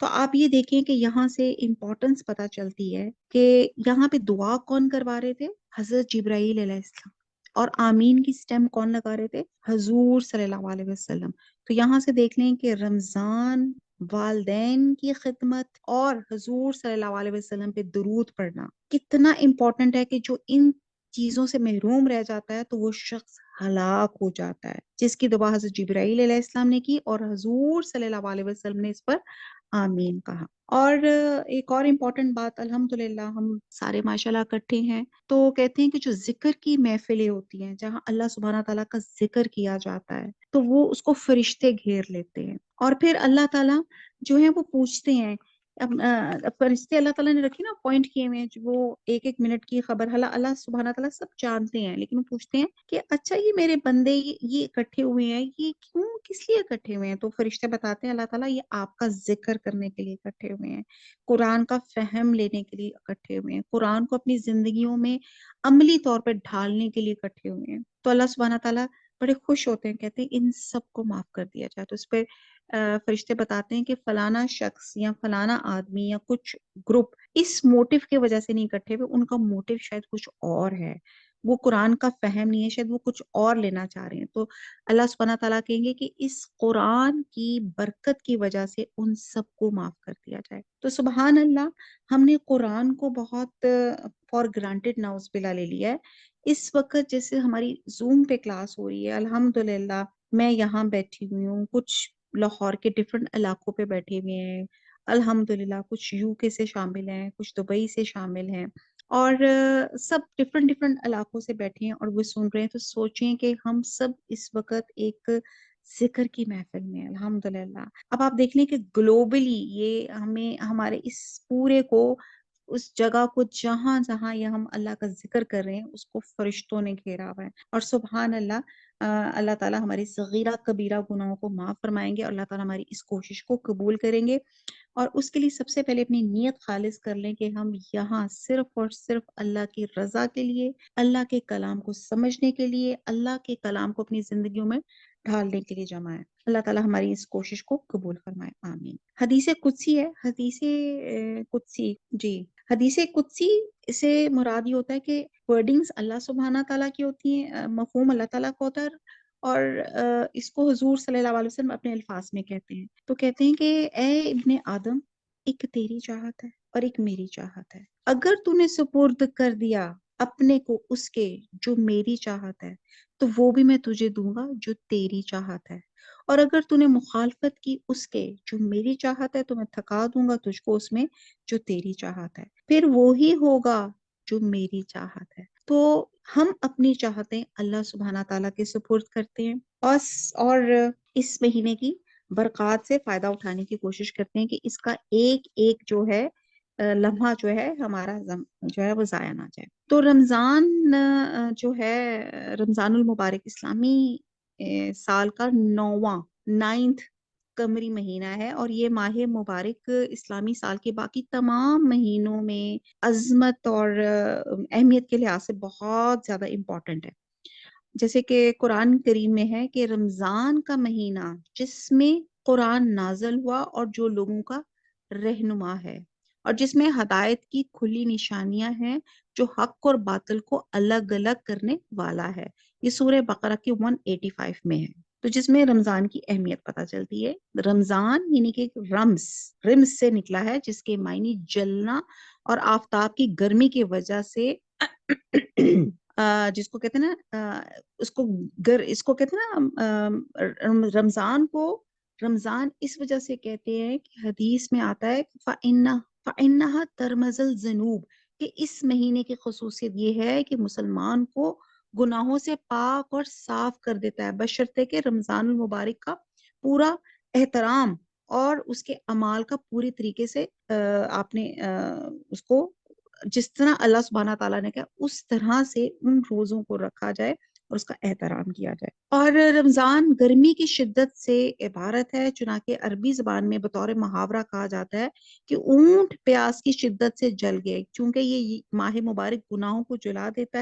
تو آپ یہ دیکھیں کہ یہاں سے امپورٹنس پتہ چلتی ہے کہ یہاں پہ دعا کون کروا رہے تھے؟ حضرت جبرائیل علیہ السلام. اور آمین کی سٹیم کون لگا رہے تھے؟ حضور صلی اللہ علیہ وسلم. تو یہاں سے دیکھ لیں کہ رمضان، والدین کی خدمت اور حضور صلی اللہ علیہ وسلم پہ درود پڑھنا کتنا امپورٹنٹ ہے، کہ جو ان چیزوں سے محروم رہ جاتا ہے تو وہ شخص ہلاک ہو جاتا ہے. جس کی دعا حضرت جبرائیل علیہ السلام نے کی اور حضور صلی اللہ علیہ وسلم نے اس پر آمین کہا. اور ایک اور امپورٹنٹ بات، الحمدللہ ہم سارے ماشاءاللہ اکٹھے ہیں، تو کہتے ہیں کہ جو ذکر کی محفلیں ہوتی ہیں جہاں اللہ سبحانہ تعالیٰ کا ذکر کیا جاتا ہے تو وہ اس کو فرشتے گھیر لیتے ہیں، اور پھر اللہ تعالیٰ جو ہے وہ پوچھتے ہیں. فرشتے اللہ تعالیٰ نے رکھے نا پوائنٹ کیے ہوئے ہیں، وہ ایک ایک منٹ کی خبر اللہ سبحانہ تعالیٰ سب جانتے ہیں، لیکن وہ پوچھتے ہیں کہ اچھا یہ میرے بندے یہ اکٹھے ہوئے ہیں، یہ کیوں، کس لیے اکٹھے ہوئے ہیں؟ تو فرشتے بتاتے ہیں اللہ تعالیٰ یہ آپ کا ذکر کرنے کے لیے اکٹھے ہوئے ہیں، قرآن کا فہم لینے کے لیے اکٹھے ہوئے ہیں، قرآن کو اپنی زندگیوں میں عملی طور پر ڈھالنے کے لیے اکٹھے ہوئے ہیں. تو اللہ سبحانہ تعالیٰ بڑے خوش ہوتے ہیں، کہتے ہیں ان سب کو معاف کر دیا جائے. تو اس پہ فرشتے بتاتے ہیں کہ فلانا شخص یا فلانا آدمی یا کچھ گروپ اس موٹیو کی وجہ سے نہیں اکٹھے ہوئے، ان کا موٹیو شاید کچھ اور ہے، وہ قرآن کا فہم نہیں ہے، شاید وہ کچھ اور لینا چاہ رہے ہیں. تو اللہ سبحانہ تعالیٰ کہیں گے کہ اس قرآن کی برکت کی وجہ سے ان سب کو معاف کر دیا جائے. تو سبحان اللہ، ہم نے قرآن کو بہت فار گرانٹیڈ ناؤز بلا لے لیا ہے. اس وقت جیسے ہماری زوم پہ کلاس ہو رہی ہے، الحمدللہ میں یہاں بیٹھی ہوئی ہوں، کچھ لاہور کے ڈفرنٹ علاقوں پہ بیٹھے ہوئے ہیں، الحمدللہ کچھ یو کے سے شامل ہیں، کچھ دبئی سے شامل ہیں، اور سب ڈفرنٹ علاقوں سے بیٹھے ہیں اور وہ سن رہے ہیں. تو سوچیں کہ ہم سب اس وقت ایک ذکر کی محفل میں ہیں، الحمدللہ. اب آپ دیکھ لیں کہ گلوبلی یہ ہمیں ہمارے اس پورے کو، اس جگہ کو جہاں جہاں یہ ہم اللہ کا ذکر کر رہے ہیں اس کو فرشتوں نے گھیرا ہوا ہے. اور سبحان اللہ، اللہ تعالیٰ ہماری صغیرہ کبیرہ گناہوں کو معاف فرمائیں گے، اللہ تعالیٰ ہماری اس کوشش کو قبول کریں گے. اور اس کے لیے سب سے پہلے اپنی نیت خالص کر لیں کہ ہم یہاں صرف اور صرف اللہ کی رضا کے لیے، اللہ کے کلام کو سمجھنے کے لیے، اللہ کے کلام کو اپنی زندگیوں میں ڈھالنے کے لیے جمع ہے. اللہ تعالیٰ ہماری اس کوشش کو قبول فرمائے، آمین. حدیث قدسی ہے، حدیث قدسی، جی، حدیث قدسی سے مراد یہ ہوتا ہے کہ ورڈنگز اللہ سبحانہ تعالیٰ کی ہوتی ہیں، مفہوم اللہ تعالیٰ کا ہوتا ہے، اور اس کو حضور صلی اللہ علیہ وسلم اپنے الفاظ میں کہتے ہیں. تو کہتے ہیں کہ اے ابن آدم، ایک تیری چاہت ہے اور ایک میری چاہت ہے. اگر تو نے سپرد کر دیا اپنے کو اس کے جو میری چاہت ہے تو وہ بھی میں تجھے دوں گا جو تیری چاہت ہے، اور اگر تو نے مخالفت کی اس کے جو میری چاہت ہے تو میں تھکا دوں گا تجھ کو اس میں جو تیری چاہت ہے، پھر وہی ہوگا جو میری چاہت ہے. تو ہم اپنی چاہتیں اللہ سبحانہ تعالیٰ کے سپرد کرتے ہیں، اور اس مہینے کی برکات سے فائدہ اٹھانے کی کوشش کرتے ہیں کہ اس کا ایک ایک جو ہے لمحہ جو ہے ہمارا جو ہے وہ ضائع نہ جائے. تو رمضان جو ہے رمضان المبارک اسلامی سال کا 9th قمری مہینہ ہے، اور یہ ماہ مبارک اسلامی سال کے باقی تمام مہینوں میں عظمت اور اہمیت کے لحاظ سے بہت زیادہ امپورٹنٹ ہے. جیسے کہ قرآن کریم میں ہے کہ رمضان کا مہینہ جس میں قرآن نازل ہوا اور جو لوگوں کا رہنما ہے، اور جس میں ہدایت کی کھلی نشانیاں ہیں، جو حق اور باطل کو الگ الگ کرنے والا ہے. یہ سورہ بقرہ کی 185 میں ہے. تو جس میں رمضان کی اہمیت پتہ چلتی ہے. رمضان یعنی کہ رمز سے نکلا ہے، جس کے معنی جلنا اور آفتاب کی گرمی کی وجہ سے جس کو کہتے ہیں نا اس کو کہتے ہیں نا رمضان اس وجہ سے کہتے ہیں کہ حدیث میں آتا ہے فَإِنَّهَا تَرْمَزُ الذُّنُوبَ، کہ اس مہینے کی خصوصیت یہ ہے کہ مسلمان کو گناہوں سے پاک اور صاف کر دیتا ہے، بشرطے کہ رمضان المبارک کا پورا احترام اور اس کے اعمال کا پوری طریقے سے آپ نے اس کو جس طرح اللہ سبحانہ تعالیٰ نے کہا اس طرح سے ان روزوں کو رکھا جائے اور اس کا احترام کیا جائے. اور رمضان گرمی کی شدت سے عبارت ہے، چنانکہ عربی زبان میں بطور محاورہ کہا جاتا ہے کہ اونٹ پیاس کی شدت سے جل گئے. چونکہ یہ ماہ مبارک گناہوں کو جلا دیتا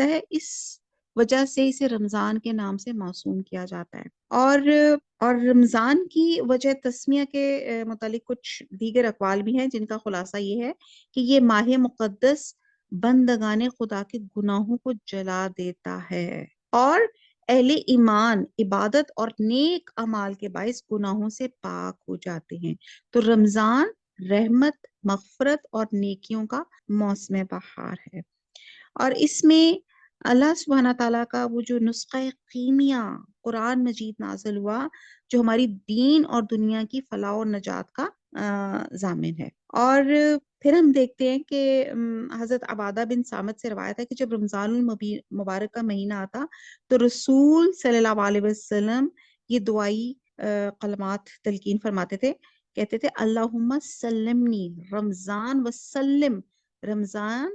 ہے. اس وجہ سے اسے رمضان کے نام سے موسوم کیا جاتا ہے۔ اور رمضان کی وجہ تسمیہ کے متعلق کچھ دیگر اقوال بھی ہیں، جن کا خلاصہ یہ ہے کہ یہ ماہ مقدس بندگان خدا کے گناہوں کو جلا دیتا ہے، اور اہل ایمان عبادت اور نیک اعمال کے باعث گناہوں سے پاک ہو جاتے ہیں۔ تو رمضان رحمت، مغفرت اور نیکیوں کا موسم بہار ہے، اور اس میں اللہ سبحانہ تعالیٰ کا وہ جو نسخہ کیمیا قرآن مجید نازل ہوا، جو ہماری دین اور دنیا کی فلاح و نجات کا ضامن ہے۔ اور پھر ہم دیکھتے ہیں کہ حضرت عبادہ بن صامت سے روایت ہے کہ جب رمضان المبارک کا مہینہ آتا تو رسول صلی اللہ علیہ وسلم یہ دعائی کلمات تلقین فرماتے تھے، کہتے تھے اللہم سلمنی رمضان وسلم رمضان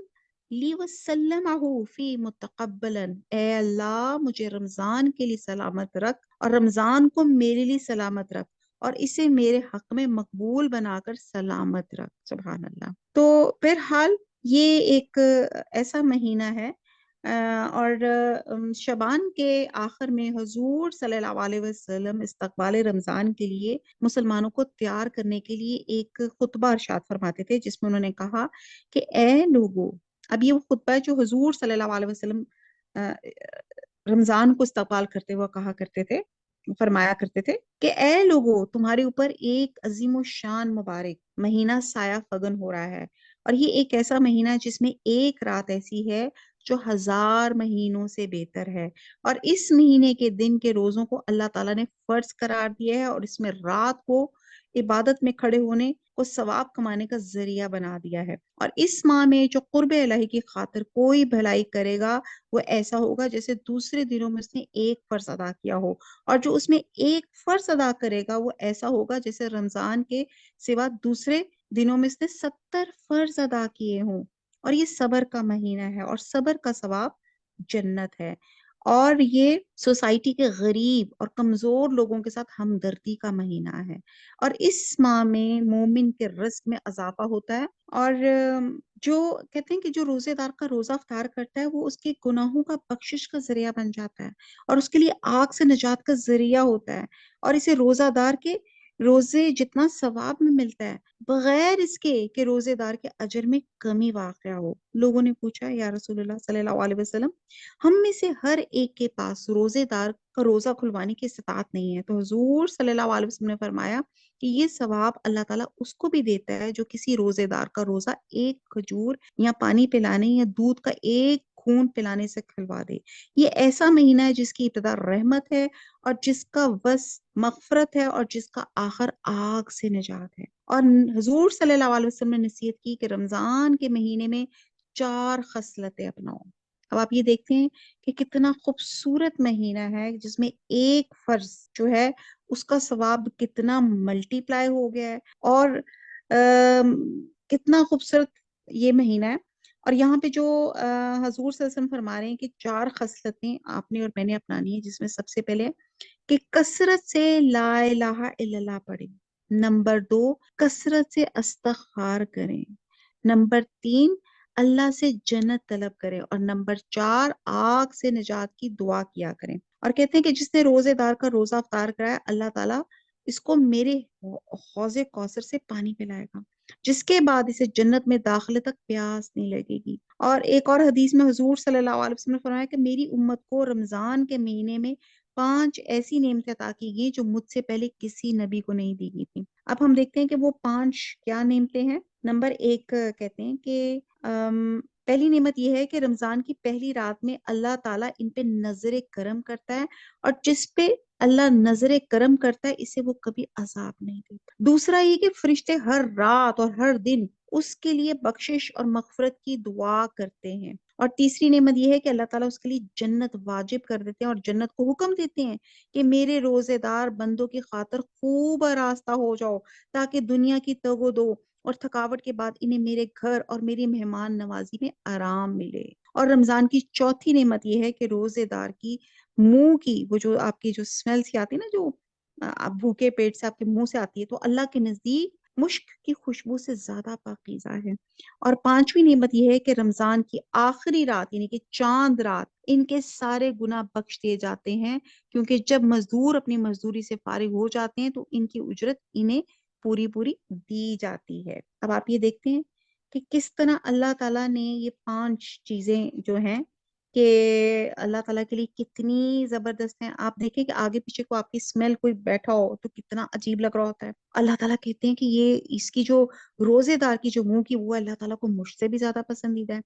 لی وسلمہ فی متقبلا، اے اللہ مجھے رمضان کے لیے سلامت رکھ اور رمضان کو میرے لیے سلامت رکھ اور اسے میرے حق میں مقبول بنا کر سلامت رکھ۔ سبحان اللہ۔ تو بہرحال یہ ایک ایسا مہینہ ہے، اور شعبان کے آخر میں حضور صلی اللہ علیہ وسلم استقبال رمضان کے لیے مسلمانوں کو تیار کرنے کے لیے ایک خطبہ ارشاد فرماتے تھے، جس میں انہوں نے کہا کہ اے لوگو، اب یہ وہ خطبہ ہے جو حضور صلی اللہ علیہ وسلم رمضان کو استقبال کرتے ہوئے کہا کرتے تھے، فرمایا کرتے تھے کہ اے لوگو، تمہارے اوپر ایک عظیم و شان مبارک مہینہ سایہ فگن ہو رہا ہے، اور یہ ایک ایسا مہینہ ہے جس میں ایک رات ایسی ہے جو 1000 مہینوں سے بہتر ہے، اور اس مہینے کے دن کے روزوں کو اللہ تعالیٰ نے فرض قرار دیا ہے، اور اس میں رات کو عبادت میں کھڑے ہونے کو ثواب کمانے کا ذریعہ بنا دیا ہے، اور اس ماہ میں جو قرب الہی کی خاطر کوئی بھلائی کرے گا وہ ایسا ہوگا جیسے دوسرے دنوں میں اس نے ایک فرض ادا کیا ہو، اور جو اس میں ایک فرض ادا کرے گا وہ ایسا ہوگا جیسے رمضان کے سوا دوسرے دنوں میں اس نے 70 فرض ادا کیے ہوں۔ اور یہ صبر کا مہینہ ہے، اور صبر کا ثواب جنت ہے، اور یہ سوسائٹی کے غریب اور کمزور لوگوں کے ساتھ ہمدردی کا مہینہ ہے، اور اس ماہ میں مومن کے رزق میں اضافہ ہوتا ہے، اور جو کہتے ہیں کہ جو روزے دار کا روزہ افطار کرتا ہے وہ اس کے گناہوں کا بخشش کا ذریعہ بن جاتا ہے، اور اس کے لیے آگ سے نجات کا ذریعہ ہوتا ہے، اور اسے روزہ دار کے روزے جتنا ثواب میں ملتا ہے بغیر اس کے کہ روزے دار کے اجر میں کمی واقع ہو۔ لوگوں نے پوچھا یا رسول اللہ صلی اللہ علیہ وسلم، ہم میں سے ہر ایک کے پاس روزے دار کا روزہ کھلوانے کی استطاعت نہیں ہے، تو حضور صلی اللہ علیہ وسلم نے فرمایا کہ یہ ثواب اللہ تعالیٰ اس کو بھی دیتا ہے جو کسی روزے دار کا روزہ ایک کھجور یا پانی پلانے یا دودھ کا ایک خون پلانے سے کھلوا دے۔ یہ ایسا مہینہ ہے جس کی ابتدا رحمت ہے، اور جس کا وسط مغفرت ہے، اور جس کا آخر آگ سے نجات ہے۔ اور حضور صلی اللہ علیہ وسلم نے نصیحت کی کہ رمضان کے مہینے میں 4 خصلتیں اپناؤ۔ اب آپ یہ دیکھتے ہیں کہ کتنا خوبصورت مہینہ ہے جس میں ایک فرض جو ہے اس کا ثواب کتنا ملٹی پلائی ہو گیا ہے، اور کتنا خوبصورت یہ مہینہ ہے۔ اور یہاں پہ جو حضور صلی اللہ علیہ وسلم فرما رہے ہیں کہ 4 خصلتیں آپ نے اور میں نے اپنانی ہے، جس میں سب سے پہلے کہ کثرت سے لا الہ الا اللہ پڑھیں، نمبر 2 کثرت سے استغفار کریں، نمبر 3 اللہ سے جنت طلب کریں، اور نمبر 4 آگ سے نجات کی دعا کیا کریں۔ اور کہتے ہیں کہ جس نے روزے دار کا روزہ افطار کرایا اللہ تعالیٰ اس کو میرے حوض کوثر سے پانی پلائے گا، جس کے بعد اسے جنت میں داخلے تک پیاس نہیں لگے گی۔ اور ایک اور حدیث میں حضور صلی اللہ علیہ وسلم نے فرمایا کہ میری امت کو رمضان کے مہینے میں 5 ایسی نعمتیں عطا کی گئی جو مجھ سے پہلے کسی نبی کو نہیں دی گئی تھی۔ اب ہم دیکھتے ہیں کہ وہ 5 کیا نعمتیں ہیں۔ نمبر 1 کہتے ہیں کہ پہلی نعمت یہ ہے کہ رمضان کی پہلی رات میں اللہ تعالیٰ ان پہ نظر کرم کرتا ہے، اور جس پہ اللہ نظر کرم کرتا ہے اسے وہ کبھی عذاب نہیں دیتا۔ دوسرا یہ کہ فرشتے ہر رات اور ہر دن اس کے لیے بخشش اور مغفرت کی دعا کرتے ہیں۔ اور تیسری نعمت یہ ہے کہ اللہ تعالیٰ اس کے لیے جنت واجب کر دیتے ہیں، اور جنت کو حکم دیتے ہیں کہ میرے روزے دار بندوں کی خاطر خوب آراستہ ہو جاؤ، تاکہ دنیا کی تگ و دو اور تھکاوٹ کے بعد انہیں میرے گھر اور میری مہمان نوازی میں آرام ملے۔ اور رمضان کی چوتھی نعمت یہ ہے کہ روزے دار کی منہ کی وہ جو آپ کی جو اسمیل سی آتی ہے نا، جو آپ بھوکے پیٹ سے آپ کے منہ سے آتی ہے، تو اللہ کے نزدیک مشک کی خوشبو سے زیادہ پاکیزہ ہے۔ اور پانچویں نعمت یہ ہے کہ رمضان کی آخری رات یعنی کہ چاند رات ان کے سارے گناہ بخش دیے جاتے ہیں، کیونکہ جب مزدور اپنی مزدوری سے فارغ ہو جاتے ہیں تو ان کی اجرت انہیں پوری پوری دی جاتی ہے۔ اب آپ یہ دیکھتے ہیں کہ کس طرح اللہ تعالیٰ نے یہ 5 چیزیں جو ہیں کہ اللہ تعالیٰ کے لیے کتنی زبردست ہیں۔ آپ دیکھیں کہ آگے پیچھے کو آپ کی اسمیل کوئی بیٹھا ہو تو کتنا عجیب لگ رہا ہوتا ہے۔ اللہ تعالیٰ کہتے ہیں کہ یہ اس کی جو روزے دار کی جو منہ کی وہ اللہ تعالیٰ کو مجھ سے بھی زیادہ پسندیدہ ہے،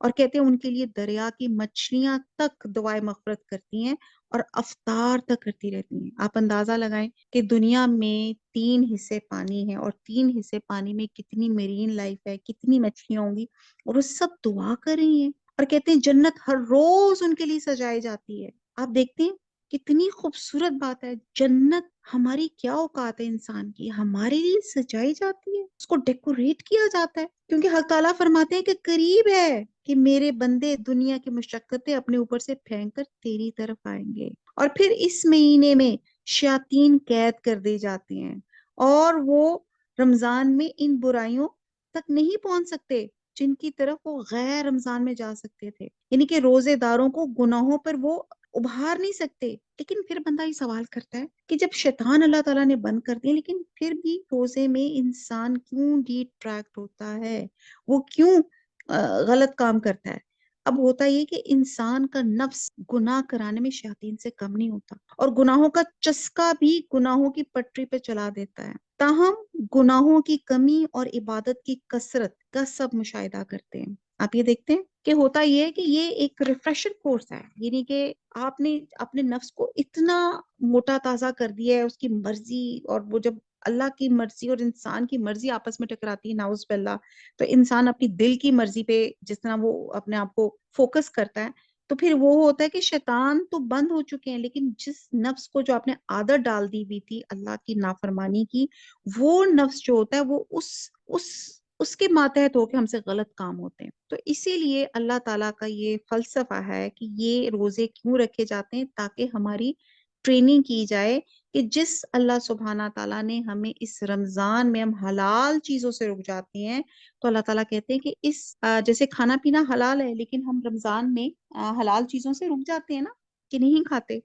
اور کہتے ہیں ان کے لیے دریا کی مچھلیاں تک دعائیں مغفرت کرتی ہیں اور افطار تک کرتی رہتی ہیں۔ آپ اندازہ لگائیں کہ دنیا میں 3 حصے پانی ہے، اور 3 حصے پانی میں کتنی میرین لائف ہے، کتنی مچھلیاں ہوں گی، اور وہ سب دعا کر رہی ہیں، اور کہتے ہیں جنت ہر روز ان کے لیے سجائی جاتی ہے۔ آپ دیکھتے ہیں کتنی خوبصورت بات ہے، جنت ہماری کیا اوقات ہے انسان کی، ہمارے لیے سجائی جاتی ہے، اس کو ڈیکوریٹ کیا جاتا ہے، کیونکہ اللہ تعالیٰ فرماتے ہیں کہ قریب ہے کہ میرے بندے دنیا کی مشقتیں اپنے اوپر سے پھینک کر تیری طرف آئیں گے۔ اور پھر اس مہینے میں شیاطین قید کر دی جاتے ہیں، اور وہ رمضان میں ان برائیوں تک نہیں پہنچ سکتے جن کی طرف وہ غیر رمضان میں جا سکتے تھے، یعنی کہ روزے داروں کو گناہوں پر وہ ابھار نہیں سکتے۔ لیکن پھر بندہ یہ سوال کرتا ہے کہ جب شیطان اللہ تعالیٰ نے بند کر دیا، لیکن پھر بھی روزے میں انسان کیوں ڈی ٹریکٹ ہوتا ہے، وہ کیوں غلط کام کرتا ہے؟ اب ہوتا یہ کہ انسان کا نفس گناہ کرانے میں شیاطین سے کم نہیں ہوتا، اور گناہوں کا چسکا بھی گناہوں کی پٹری پہ چلا دیتا ہے۔ تاہم گناہوں کی کمی اور عبادت کی کثرت کا سب مشاہدہ کرتے ہیں۔ آپ یہ دیکھتے ہیں کہ ہوتا یہ ہے کہ یہ ایک ریفریشر کورس ہے، یعنی کہ آپ نے اپنے نفس کو اتنا موٹا تازہ کر دیا ہے، اس کی مرضی، اور وہ جب اللہ کی مرضی اور انسان کی مرضی آپس میں ٹکراتی ہے نعوذ باللہ، تو انسان اپنی دل کی مرضی پہ جس طرح وہ اپنے آپ کو فوکس کرتا ہے، تو پھر وہ ہوتا ہے کہ شیطان تو بند ہو چکے ہیں، لیکن جس نفس کو جو آپ نے عادت ڈال دی ہوئی تھی اللہ کی نافرمانی کی، وہ نفس جو ہوتا ہے وہ اس اس کے ماتحت ہو کے ہم سے غلط کام ہوتے ہیں۔ تو اسی لیے اللہ تعالیٰ کا یہ فلسفہ ہے کہ یہ روزے کیوں رکھے جاتے ہیں، تاکہ ہماری ٹریننگ کی جائے کہ جس اللہ سبحانہ تعالیٰ نے ہمیں اس رمضان میں ہم حلال چیزوں سے رک جاتے ہیں، تو اللہ تعالیٰ کہتے ہیں کہ جیسے کھانا پینا حلال ہے، لیکن ہم رمضان میں حلال چیزوں سے رک جاتے ہیں نا، کہ نہیں کھاتے،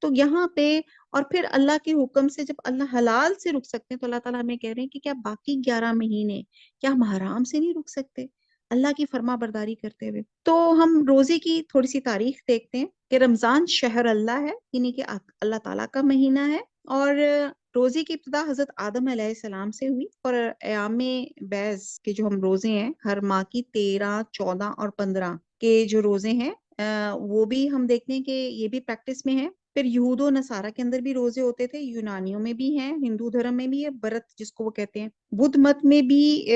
تو یہاں پہ اور پھر اللہ کے حکم سے جب اللہ حلال سے رک سکتے ہیں، تو اللہ تعالیٰ ہمیں کہہ رہے ہیں کہ کیا باقی 11 مہینے کیا ہم حرام سے نہیں رک سکتے اللہ کی فرما برداری کرتے ہوئے؟ تو ہم روزے کی تھوڑی سی تاریخ دیکھتے ہیں کہ رمضان شہر اللہ ہے، یعنی کہ اللہ تعالیٰ کا مہینہ ہے، اور روزے کی ابتدا حضرت آدم علیہ السلام سے ہوئی، اور ایام بیض کے جو ہم روزے ہیں ہر ماہ کی 13، 14 اور 15 کے جو روزے ہیں وہ بھی ہم دیکھتے ہیں کہ یہ بھی پریکٹس میں ہے۔ پھر یہود و نصارہ کے اندر بھی روزے ہوتے تھے، یونانیوں میں بھی ہیں، ہندو دھرم میں بھی ہے برت جس کو وہ کہتے ہیں، بدھ مت میں بھی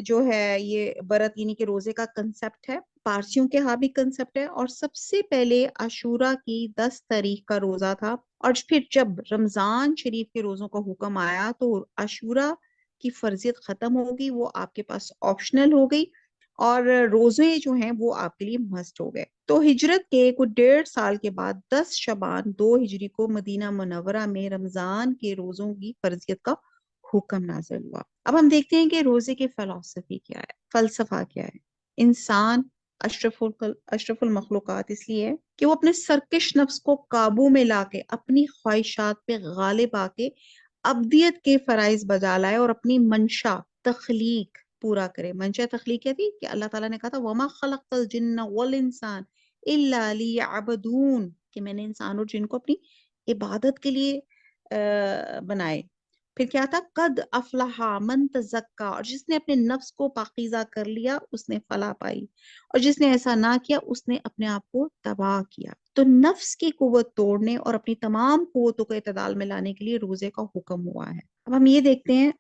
جو ہے یہ برت یعنی کہ روزے کا کنسپٹ ہے، پارسیوں کے ہاں بھی کنسپٹ ہے، اور سب سے پہلے عاشورہ کی 10 تاریخ کا روزہ تھا، اور پھر جب رمضان شریف کے روزوں کا حکم آیا تو عاشورہ کی فرضیت ختم ہوگی، وہ آپ کے پاس آپشنل ہو گئی، اور روزے جو ہیں وہ آپ کے لیے مست ہو گئے۔ تو ہجرت کے کچھ 1.5 سال کے بعد 10 شعبان 2 ہجری کو مدینہ منورہ میں رمضان کے روزوں کی فرضیت کا حکم نازل ہوا۔ اب ہم دیکھتے ہیں کہ روزے کی فلسفی کیا ہے، فلسفہ کیا ہے۔ انسان اشرف المخلوقات اس لیے ہے کہ وہ اپنے سرکش نفس کو قابو میں لا کے اپنی خواہشات پہ غالب آ کے ابدیت کے فرائض بجا لائے، اور اپنی منشا تخلیق پورا کرے۔ منشا تخلیق کیا تھی کہ اللہ تعالیٰ نے کہا تھا وَمَا خَلَقْتَ الْجِنَّ وَالْإِنسَانَ إِلَّا لِيَعْبُدُونَ، کہ میں نے انسان اور جن کو اپنی عبادت کے لیے بنائے۔ پھر کیا تھا قد افلح من تزکا، اور جس نے اپنے نفس کو پاکیزہ کر لیا اس نے فلاح پائی، اور جس نے ایسا نہ کیا اس نے اپنے آپ کو تباہ کیا۔ تو نفس کی قوت توڑنے اور اپنی تمام قوتوں کو اعتدال میں لانے کے لیے روزے کا حکم ہوا ہے۔ اب ہم یہ دیکھتے ہیں،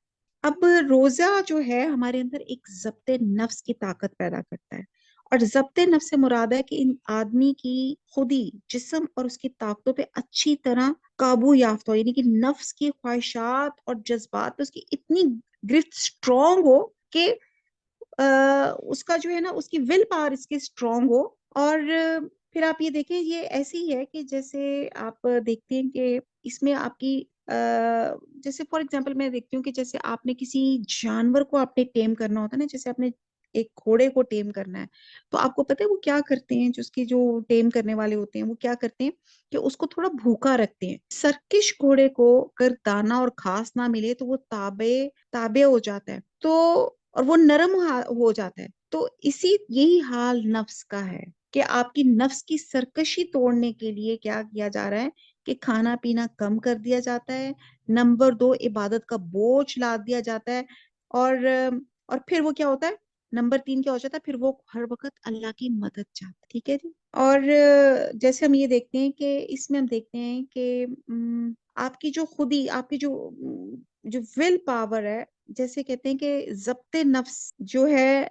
اب روزہ جو ہے ہمارے اندر ایک ضبط نفس کی طاقت پیدا کرتا ہے، اور ضبط نفس سے مراد ہے کہ ان آدمی کی خودی جسم اور اس کی طاقتوں پہ اچھی طرح قابو یافتہ ہو، یعنی کہ نفس کی خواہشات اور جذبات پہ اس کی اتنی گرفت اسٹرانگ ہو کہ اس کا جو ہے نا اس کی ول پاور اس کی اسٹرانگ ہو۔ اور پھر آپ یہ دیکھیں یہ ایسی ہے کہ جیسے آپ دیکھتے ہیں کہ اس میں آپ کی جیسے فار ایگزامپل میں دیکھتی ہوں کہ جیسے آپ نے کسی جانور کو آپ نے ٹیم کرنا ہوتا ہے نا، جیسے آپ نے ایک گھوڑے کو ٹیم کرنا ہے، تو آپ کو پتہ ہے وہ کیا کرتے ہیں، جو اس کی جو ٹیم کرنے والے ہوتے ہیں وہ کیا کرتے ہیں کہ اس کو تھوڑا بھوکا رکھتے ہیں۔ سرکش گھوڑے کو اگر دانا اور گھاس نہ ملے تو وہ تابع ہو جاتا ہے، تو اور وہ نرم ہو جاتا ہے۔ تو یہی حال نفس کا ہے کہ آپ کی نفس کی سرکشی توڑنے کے لیے کیا کیا جا رہا ہے کہ کھانا پینا کم کر دیا جاتا ہے، نمبر 2 عبادت کا بوجھ لاد دیا جاتا ہے، اور پھر وہ کیا ہوتا ہے، نمبر 3 کیا ہو جاتا ہے، پھر وہ ہر وقت اللہ کی مدد چاہتا ہے۔ ٹھیک ہے جی۔ اور جیسے ہم یہ دیکھتے ہیں کہ اس میں ہم دیکھتے ہیں کہ آپ کی جو خودی، آپ کی جو ول پاور ہے، جیسے کہتے ہیں کہ ضبط نفس جو ہے،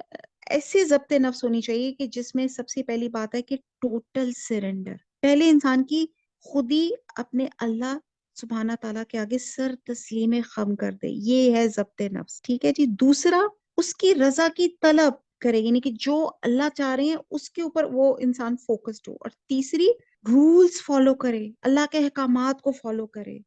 ایسی ضبط نفس ہونی چاہیے کہ جس میں سب سے پہلی بات ہے کہ ٹوٹل سرنڈر، پہلے انسان کی خودی اپنے اللہ سبحانہ تعالیٰ کے آگے سر تسلیم خم کر دے، یہ ہے ضبط نفس۔ ٹھیک ہے جی۔ دوسرا، اس کی رضا کی طلب کرے، یعنی کہ جو اللہ چاہ رہے ہیں اس کے اوپر وہ انسان فوکسڈ ہو۔ اور تیسری، رولز فالو کرے، اللہ کے احکامات کو فالو کرے۔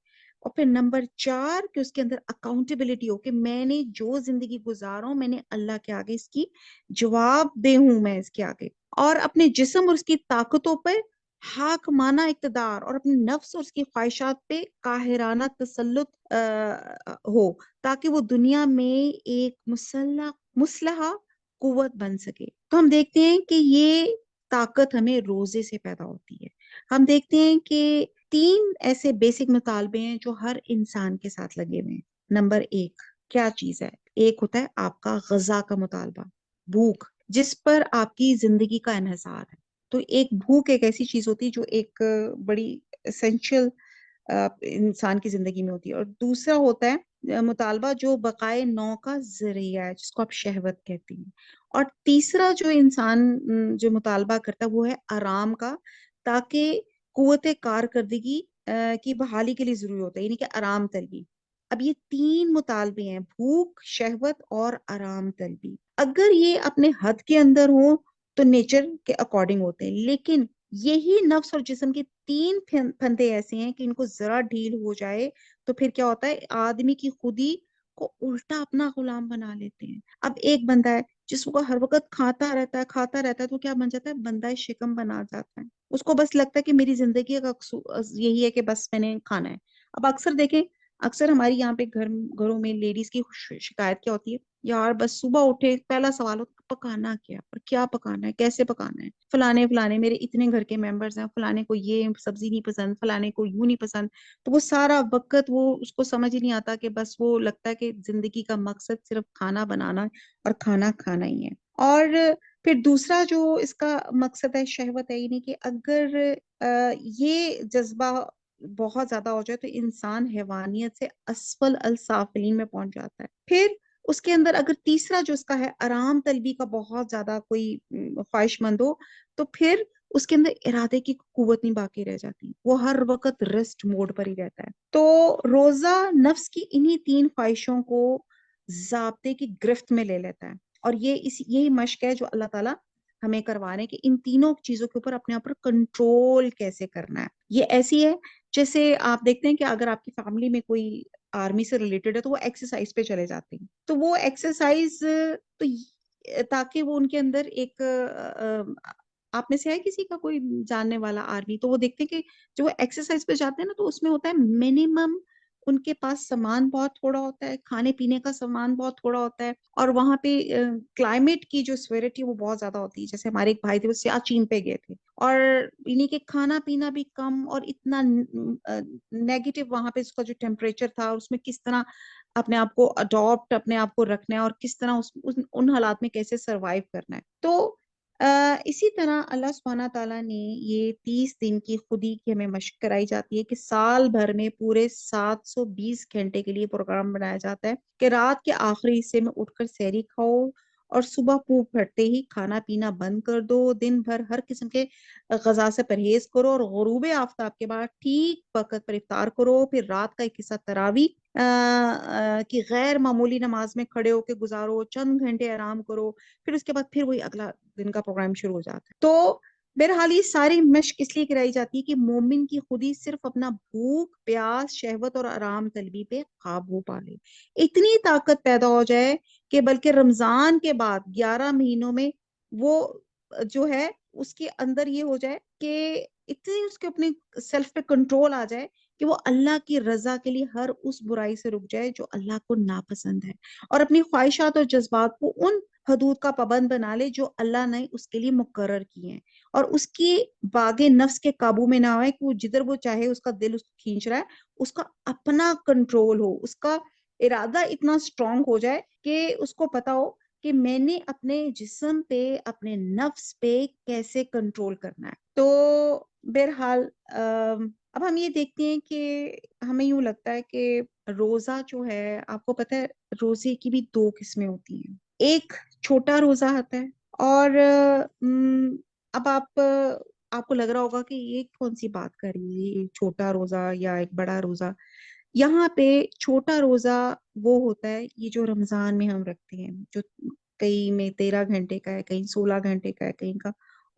اور پھر نمبر 4 کہ اس کے اندر اکاؤنٹیبلٹی ہو کہ میں نے جو زندگی گزارا ہوں میں نے اللہ کے آگے اس کی جواب دہ ہوں، میں اس کے آگے، اور اپنے جسم اور اس کی طاقتوں پر حاکمانہ اقتدار اور اپنے نفس اور اس کی خواہشات پہ قاہرانہ تسلط ہو، تاکہ وہ دنیا میں ایک مسلح قوت بن سکے۔ تو ہم دیکھتے ہیں کہ یہ طاقت ہمیں روزے سے پیدا ہوتی ہے۔ ہم دیکھتے ہیں کہ 3 ایسے بیسک مطالبے ہیں جو ہر انسان کے ساتھ لگے ہوئے ہیں۔ نمبر 1 کیا چیز ہے؟ ایک ہوتا ہے آپ کا غذا کا مطالبہ، بھوک، جس پر آپ کی زندگی کا انحصار ہے۔ تو بھوک ایک ایسی چیز ہوتی ہے جو ایک بڑی اسینشل انسان کی زندگی میں ہوتی ہے۔ اور دوسرا ہوتا ہے مطالبہ جو بقائے نو کا ذریعہ ہے، جس کو آپ شہوت کہتی ہیں۔ اور تیسرا جو انسان جو مطالبہ کرتا ہے وہ ہے آرام کا، تاکہ قوت کارکردگی کی بحالی کے لیے ضروری ہوتا ہے، یعنی کہ آرام طلبی۔ اب یہ 3 مطالبے ہیں، بھوک، شہوت اور آرام طلبی۔ اگر یہ اپنے حد کے اندر ہوں تو نیچر کے اکارڈنگ ہوتے ہیں، لیکن یہی نفس اور جسم کے 3 پھندے ایسے ہیں کہ ان کو ذرا ڈھیل ہو جائے تو پھر کیا ہوتا ہے، آدمی کی خودی کو الٹا اپنا غلام بنا لیتے ہیں۔ اب ایک بندہ ہے جس کو ہر وقت کھاتا رہتا ہے تو کیا بن جاتا ہے، بندہ شکم بنا جاتا ہے۔ اس کو بس لگتا ہے کہ میری زندگی کا یہی ہے کہ بس میں نے کھانا ہے۔ اب اکثر ہماری یہاں پہ گھروں میں لیڈیز کی شکایت کیا ہوتی ہے، یار بس صبح اٹھے پہلا سوال ہوتا ہے پکانا کیا، اور کیا پکانا ہے، کیسے پکانا ہے، فلانے میرے اتنے گھر کے ممبرز ہیں، فلانے کو یہ سبزی نہیں پسند، فلانے کو یوں نہیں پسند۔ تو وہ سارا وقت وہ اس کو سمجھ ہی نہیں آتا کہ بس وہ لگتا ہے کہ زندگی کا مقصد صرف کھانا بنانا اور کھانا کھانا ہی ہے۔ اور پھر دوسرا جو اس کا مقصد ہے شہوت ہے، یعنی کہ اگر یہ جذبہ بہت زیادہ ہو جائے تو انسان حیوانیت سے اسفل السافلین میں پہنچ جاتا ہے۔ پھر اس کے اندر اگر تیسرا جو اس کا ہے آرام طلبی کا بہت زیادہ کوئی خواہش مند ہو تو پھر اس کے اندر ارادے کی قوت نہیں باقی رہ جاتی، وہ ہر وقت ریسٹ موڈ پر ہی رہتا ہے۔ تو روزہ نفس کی انہی 3 خواہشوں کو ضابطے کی گرفت میں لے لیتا ہے، اور یہی مشق ہے جو اللہ تعالیٰ ہمیں کروا رہے ہیں کہ ان تینوں چیزوں کے اوپر اپنے آپ پر کنٹرول کیسے کرنا ہے۔ یہ ایسی ہے جیسے آپ دیکھتے ہیں کہ اگر آپ کی فیملی میں کوئی آرمی سے ریلیٹڈ ہے تو وہ ایکسرسائز پہ چلے جاتے ہیں، تو وہ ایکسرسائز تو تاکہ وہ ان کے اندر ایک آپ میں سے ہے کسی کا کوئی جاننے والا آرمی، تو وہ دیکھتے ہیں کہ جو وہ ایکسرسائز پہ جاتے ہیں نا تو اس میں ہوتا ہے منیمم ان کے پاس سامان بہت تھوڑا ہوتا ہے، کھانے پینے کا سامان بہت تھوڑا ہوتا ہے، اور وہاں پہ کلائمیٹ کی جو سیوریٹی وہ بہت زیادہ ہوتی ہے۔ جیسے ہمارے ایک بھائی تھے وہ سیاچین پہ گئے تھے، اور یعنی کہ کھانا پینا بھی کم، اور اتنا نیگیٹو وہاں پہ اس کا جو ٹیمپریچر تھا، اس میں کس طرح اپنے آپ کو اڈاپٹ اپنے آپ کو رکھنا ہے اور کس طرح ان حالات میں کیسے سروائیو کرنا ہے۔ تو اسی طرح اللہ سبحانہ تعالیٰ نے یہ 30 دن کی خودی کی ہمیں مشق کرائی جاتی ہے کہ سال بھر میں پورے 720 گھنٹے کے لیے پروگرام بنایا جاتا ہے کہ رات کے آخری حصے میں اٹھ کر سحری کھاؤ، اور صبح پھوٹ پھٹتے ہی کھانا پینا بند کر دو، دن بھر ہر قسم کے غذا سے پرہیز کرو، اور غروب آفتاب کے بعد ٹھیک وقت پر افطار کرو، پھر رات کا ایک حصہ تراویح کی غیر معمولی نماز میں کھڑے ہو کے گزارو، چند گھنٹے آرام کرو، پھر اس کے بعد پھر وہی اگلا دن کا پروگرام شروع ہو جاتا ہے۔ تو بہرحال یہ ساری مشق اس لیے کرائی جاتی ہے کہ مومن کی خودی صرف اپنا بھوک پیاس شہوت اور آرام طلبی پہ قابو پا لے، اتنی طاقت پیدا ہو جائے کہ بلکہ رمضان کے بعد 11 مہینوں میں وہ جو ہے اس کے اندر یہ ہو جائے کہ اتنی اس کے اپنے سیلف پہ کنٹرول آ جائے کہ وہ اللہ کی رضا کے لیے ہر اس برائی سے رک جائے جو اللہ کو ناپسند ہے، اور اپنی خواہشات اور جذبات کو ان حدود کا پابند بنا لے جو اللہ نے اس کے لیے مقرر کیے ہیں، اور اس کی باغ نفس کے قابو میں نہ ہوئے کہ وہ جدھر وہ چاہے اس کا دل اس کو کھینچ رہا ہے، اس کا اپنا کنٹرول ہو، اس کا ارادہ اتنا اسٹرانگ ہو جائے کہ اس کو پتا ہو کہ میں نے اپنے جسم پہ اپنے نفس پہ کیسے کنٹرول کرنا ہے۔ تو بہرحال اب ہم یہ دیکھتے ہیں کہ ہمیں یوں لگتا ہے کہ روزہ جو ہے، آپ کو پتا ہے روزے کی بھی 2 قسمیں ہوتی ہیں، ایک چھوٹا روزہ آتا ہے، اور اب آپ کو لگ رہا ہوگا کہ یہ کون سی بات کر رہی ہے، ایک چھوٹا روزہ یا ایک بڑا روزہ؟ یہاں پہ چھوٹا روزہ وہ ہوتا ہے یہ جو رمضان میں ہم رکھتے ہیں، جو کئی میں 13 گھنٹے کا ہے، کہیں 16 گھنٹے کا ہے، کہیں کا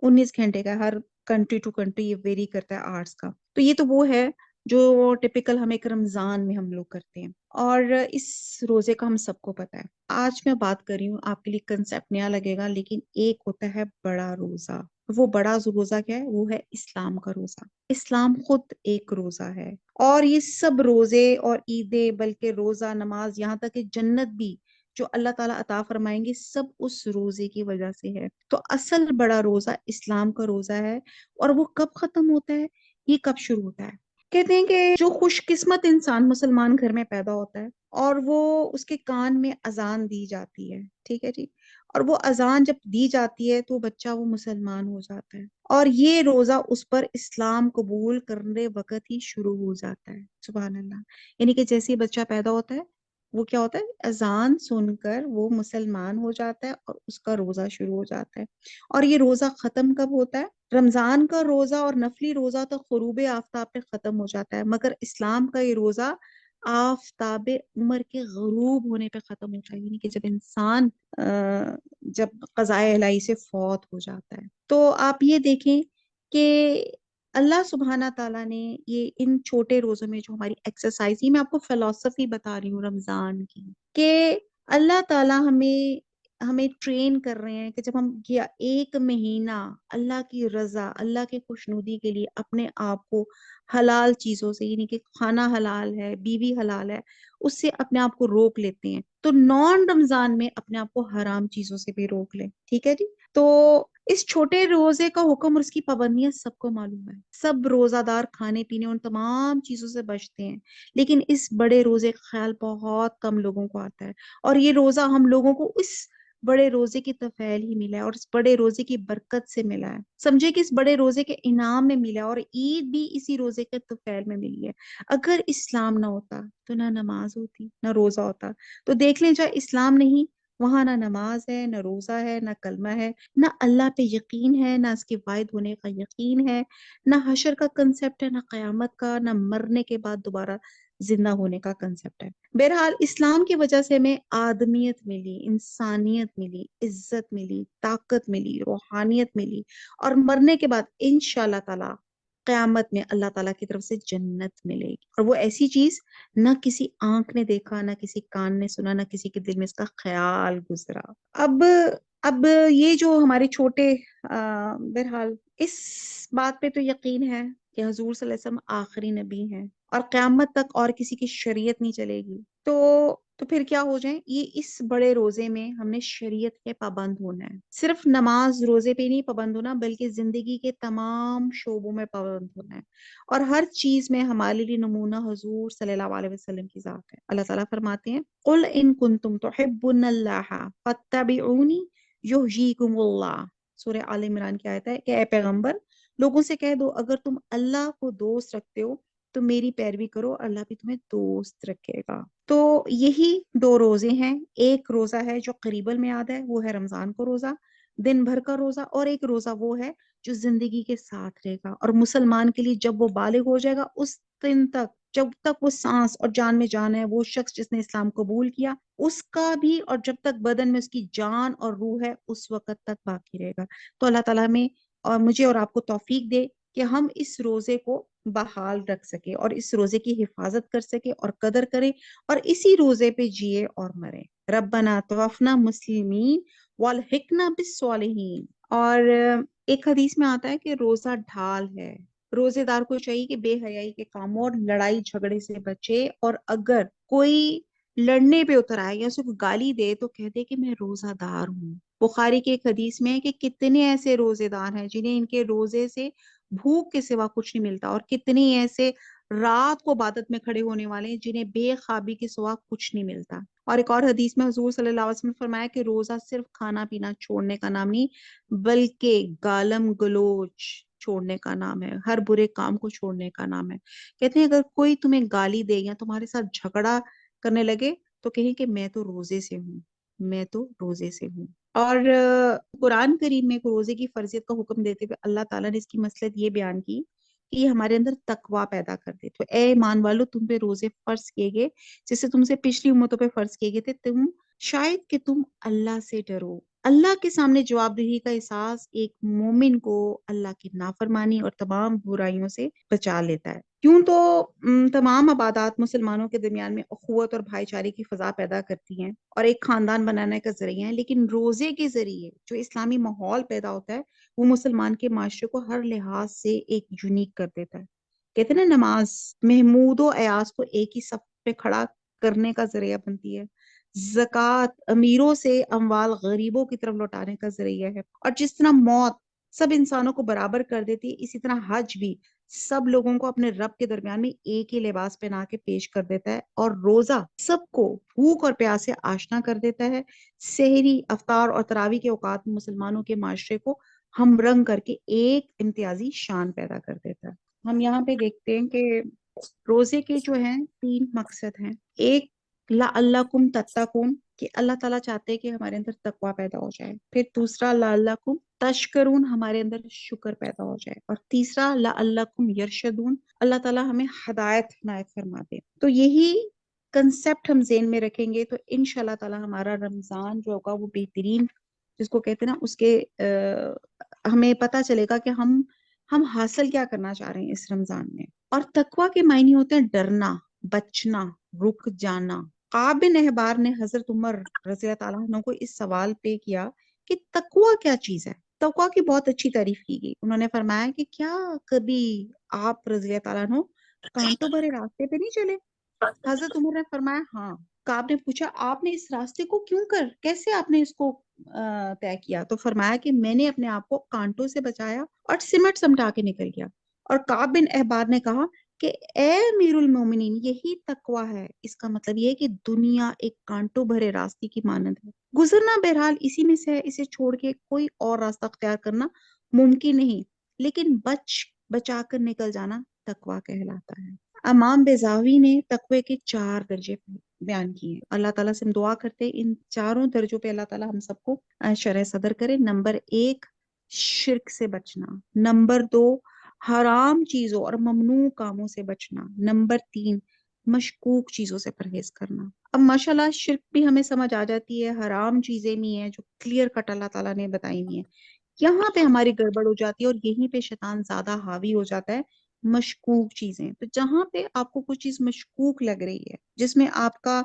19 گھنٹے کا ہے، ہر کنٹری ٹو کنٹری یہ ویری کرتا ہے آرٹس کا۔ تو یہ تو وہ ہے جو ٹپیکل ہم ایک رمضان میں ہم لوگ کرتے ہیں، اور اس روزے کا ہم سب کو پتا ہے۔ آج میں بات کر رہی ہوں، آپ کے لیے کنسیپٹ نیا لگے گا، لیکن ایک ہوتا ہے بڑا روزہ۔ وہ بڑا روزہ کیا ہے؟ وہ ہے اسلام کا روزہ۔ اسلام خود ایک روزہ ہے، اور یہ سب روزے اور عیدیں، بلکہ روزہ نماز یہاں تک کہ جنت بھی جو اللہ تعالیٰ عطا فرمائیں گے، سب اس روزے کی وجہ سے ہے۔ تو اصل بڑا روزہ اسلام کا روزہ ہے، اور وہ کب ختم ہوتا ہے؟ یہ کب شروع ہوتا ہے؟ کہتے ہیں کہ جو خوش قسمت انسان مسلمان گھر میں پیدا ہوتا ہے اور وہ اس کے کان میں اذان دی جاتی ہے، ٹھیک ہے جی، اور وہ اذان جب دی جاتی ہے تو بچہ وہ مسلمان ہو جاتا ہے، اور یہ روزہ اس پر اسلام قبول کرنے وقت ہی شروع ہو جاتا ہے۔ سبحان اللہ! یعنی کہ جیسے ہی بچہ پیدا ہوتا ہے، وہ کیا ہوتا ہے؟ اذان سن کر وہ مسلمان ہو جاتا ہے اور اس کا روزہ شروع ہو جاتا ہے۔ اور یہ روزہ ختم کب ہوتا ہے؟ رمضان کا روزہ اور نفلی روزہ تو غروب آفتاب پہ ختم ہو جاتا ہے، مگر اسلام کا یہ روزہ آفتاب عمر کے غروب ہونے پہ ختم ہوتا ہے، یعنی کہ جب انسان جب قضائے الہی سے فوت ہو جاتا ہے۔ تو آپ یہ دیکھیں کہ اللہ سبحانہ تعالیٰ نے یہ ان چھوٹے روزوں میں جو ہماری ایکسرسائز، یہ میں آپ کو فلسفی بتا رہی ہوں رمضان کی، کہ اللہ تعالیٰ ہمیں ٹرین کر رہے ہیں کہ جب ہم کیا 1 مہینہ اللہ کی رضا، اللہ کی خوشنودی کے لیے اپنے آپ کو حلال چیزوں سے، یعنی کہ کھانا حلال ہے، بیوی حلال ہے، اس سے اپنے آپ کو روک لیتے ہیں، تو نان رمضان میں اپنے آپ کو حرام چیزوں سے بھی روک لیں، ٹھیک ہے جی۔ تو اس چھوٹے روزے کا حکم اور اس کی پابندیاں سب کو معلوم ہے، سب روزہ دار کھانے پینے ان تمام چیزوں سے بچتے ہیں، لیکن اس بڑے روزے کا خیال بہت کم لوگوں کو آتا ہے، اور یہ روزہ ہم لوگوں کو اس بڑے روزے کی طفیل ہی ملا ہے، اور اس بڑے روزے کی برکت سے ملا ہے، سمجھے کہ اس بڑے روزے کے انعام میں ملا ہے، اور عید بھی اسی روزے کے طفیل میں ملی ہے۔ اگر اسلام نہ ہوتا تو نہ نماز ہوتی نہ روزہ ہوتا۔ تو دیکھ لیں، جہاں اسلام نہیں وہاں نہ نماز ہے، نہ روزہ ہے، نہ کلمہ ہے، نہ اللہ پہ یقین ہے، نہ اس کے واحد ہونے کا یقین ہے، نہ حشر کا کنسپٹ ہے، نہ قیامت کا، نہ مرنے کے بعد دوبارہ زندہ ہونے کا کنسپٹ ہے۔ بہرحال اسلام کی وجہ سے ہمیں آدمیت ملی، انسانیت ملی، عزت ملی، طاقت ملی، روحانیت ملی، اور مرنے کے بعد انشاءاللہ تعالی قیامت میں اللہ تعالیٰ کی طرف سے جنت ملے گی، اور وہ ایسی چیز نہ کسی آنکھ نے دیکھا، نہ کسی کان نے سنا، نہ کسی کے دل میں اس کا خیال گزرا۔ اب اب یہ جو ہمارے چھوٹے بہرحال اس بات پہ تو یقین ہے کہ حضور صلی اللہ علیہ وسلم آخری نبی ہیں، اور قیامت تک اور کسی کی شریعت نہیں چلے گی، تو پھر کیا ہو جائیں؟ یہ اس بڑے روزے میں ہم نے شریعت کے پابند ہونا ہے، صرف نماز روزے پہ نہیں پابند ہونا، بلکہ زندگی کے تمام شعبوں میں پابند ہونا ہے، اور ہر چیز میں ہمارے لیے نمونہ حضور صلی اللہ علیہ وسلم کی ذات ہے۔ اللہ تعالیٰ فرماتے ہیں قُلْ إِن كُنتُمْ تُحِبُّونَ اللَّهَ فَاتَّبِعُونِي يُحْيِيكُمُ اللَّهُ۔ سورہ آل عمران کی آیت ہے کہ اے پیغمبر، لوگوں سے کہہ دو اگر تم اللہ کو دوست رکھتے ہو تو میری پیروی کرو، اللہ بھی تمہیں دوست رکھے گا۔ تو یہی 2 روزے ہیں، ایک روزہ ہے جو قریب المیعاد ہے، وہ ہے رمضان کا روزہ، دن بھر کا روزہ، اور ایک روزہ وہ ہے جو زندگی کے ساتھ رہے گا، اور مسلمان کے لیے جب وہ بالغ ہو جائے گا اس دن تک، جب تک وہ سانس اور جان میں جان ہے، وہ شخص جس نے اسلام قبول کیا اس کا بھی، اور جب تک بدن میں اس کی جان اور روح ہے اس وقت تک باقی رہے گا۔ تو اللہ تعالیٰ میں اور مجھے اور آپ کو توفیق دے کہ ہم اس روزے کو بحال رکھ سکے اور اس روزے کی حفاظت کر سکے اور قدر کریں اور اسی روزے پہ جیے اور مرے. ربنا توفنا مسلمین والحقنا بالصالحین. اور ایک حدیث میں آتا ہے کہ روزہ ڈھال ہے. روزے دار کو چاہیے کہ بے حیائی کے کاموں اور لڑائی جھگڑے سے بچے، اور اگر کوئی لڑنے پہ اتر آئے یا اسے کوئی گالی دے تو کہہ دے کہ میں روزہ دار ہوں. بخاری کے ایک حدیث میں ہے کہ کتنے ایسے روزے دار ہیں جنہیں ان کے روزے سے بھوک کے سوا کچھ نہیں ملتا، اور کتنے ایسے رات کو عبادت میں کھڑے ہونے والے ہیں جنہیں بے خوابی کے سوا کچھ نہیں ملتا. اور ایک اور حدیث میں حضور صلی اللہ علیہ وسلم نے فرمایا کہ روزہ صرف کھانا پینا چھوڑنے کا نام نہیں بلکہ گالم گلوچ چھوڑنے کا نام ہے، ہر برے کام کو چھوڑنے کا نام ہے. کہتے ہیں اگر کوئی تمہیں گالی دے یا تمہارے ساتھ جھگڑا کرنے لگے تو کہیں کہ میں تو روزے سے ہوں، میں تو روزے سے ہوں. اور قرآن کریم میں روزے کی فرضیت کا حکم دیتے ہوئے اللہ تعالیٰ نے اس کی مصلحت یہ بیان کی کہ یہ ہمارے اندر تقوی پیدا کر دے. تو اے ایمان والو، تم پہ روزے فرض کیے گئے جسے تم سے پچھلی امتوں پہ فرض کیے گئے تھے، تم شاید کہ تم اللہ سے ڈرو. اللہ کے سامنے جواب دہی کا احساس ایک مومن کو اللہ کی نافرمانی اور تمام برائیوں سے بچا لیتا ہے. کیوں تو تمام عبادات مسلمانوں کے درمیان میں اخوت اور بھائی چارے کی فضا پیدا کرتی ہیں اور ایک خاندان بنانے کا ذریعہ ہے، لیکن روزے کے ذریعے جو اسلامی ماحول پیدا ہوتا ہے وہ مسلمان کے معاشرے کو ہر لحاظ سے ایک یونیک کر دیتا ہے. کہتے ہیں نا، نماز محمود و ایاز کو ایک ہی صف پہ کھڑا کرنے کا ذریعہ بنتی ہے، زکوٰۃ امیروں سے اموال غریبوں کی طرف لوٹانے کا ذریعہ ہے، اور جس طرح موت سب انسانوں کو برابر کر دیتی ہے اسی طرح حج بھی سب لوگوں کو اپنے رب کے درمیان میں ایک ہی لباس پہنا کے پیش کر دیتا ہے، اور روزہ سب کو بھوک اور پیاس سے آشنا کر دیتا ہے. سحری، افطار اور تراویح کے اوقات میں مسلمانوں کے معاشرے کو ہم رنگ کر کے ایک امتیازی شان پیدا کر دیتا ہے. ہم یہاں پہ دیکھتے ہیں کہ روزے کے جو ہیں 3 مقصد ہیں. ایک لعلکم تتقون، کہ اللہ تعالیٰ چاہتے ہیں کہ ہمارے اندر تقوی پیدا ہو جائے. پھر دوسرا لعلکم تشکرون، ہمارے اندر شکر پیدا ہو جائے. اور تیسرا لعلکم یرشدون، اللہ تعالیٰ ہمیں ہدایت عنایت فرما دے. تو یہی کنسپٹ ہم ذہن میں رکھیں گے تو انشاءاللہ تعالیٰ ہمارا رمضان جو ہوگا وہ بہترین، جس کو کہتے ہیں نا، اس کے ہمیں پتہ چلے گا کہ ہم حاصل کیا کرنا چاہ رہے ہیں اس رمضان میں. اور تقوی کے معنی ہوتے ہیں ڈرنا، بچنا، رک جانا. کعب بن احبار نے حضرت عمر رضی اللہ تعالیٰ عنہ کو اس سوال پہ کیا کہ تقوی کیا چیز ہے. تقوی کی بہت اچھی تعریف کی گئی. انہوں نے فرمایا کہ کیا کبھی آپ رضی اللہ تعالیٰ عنہ کانٹوں بھرے راستے پہ نہیں چلے؟ حضرت عمر نے فرمایا ہاں. کعب نے پوچھا آپ نے اس راستے کو کیسے آپ نے اس کو طے کیا؟ تو فرمایا کہ میں نے اپنے آپ کو کانٹوں سے بچایا اور سمٹ سمٹا کے نکل گیا. اور کعب بن احبار نے کہا کہ اے امیر المومنین، یہی تقوی ہے. اس کا مطلب یہ ہے کہ دنیا ایک کانٹوں بھرے راستے کی مانند ہے، گزرنا بہرحال اسی میں سے ہے، اسے چھوڑ کے کوئی اور راستہ اختیار کرنا ممکن نہیں، لیکن بچا کر نکل جانا تقوی کہلاتا ہے. امام بیضاوی نے تقوی کے 4 درجے بیان کیے ہیں. اللہ تعالیٰ سے ہم دعا کرتے ہیں ان 4 درجوں پہ اللہ تعالیٰ ہم سب کو شرح صدر کرے. نمبر 1 شرک سے بچنا. نمبر 2 حرام چیزوں اور ممنوع کاموں سے بچنا. نمبر 3 مشکوک چیزوں سے پرہیز کرنا. اب ماشاءاللہ شرک بھی ہمیں سمجھ آ جاتی ہے، حرام چیزیں بھی ہیں جو کلیئر کٹ اللہ تعالیٰ نے بتائی ہوئی ہیں. یہاں پہ ہماری گڑبڑ ہو جاتی ہے اور یہیں پہ شیطان زیادہ حاوی ہو جاتا ہے. مشکوک چیزیں، تو جہاں پہ آپ کو کوئی چیز مشکوک لگ رہی ہے، جس میں آپ کا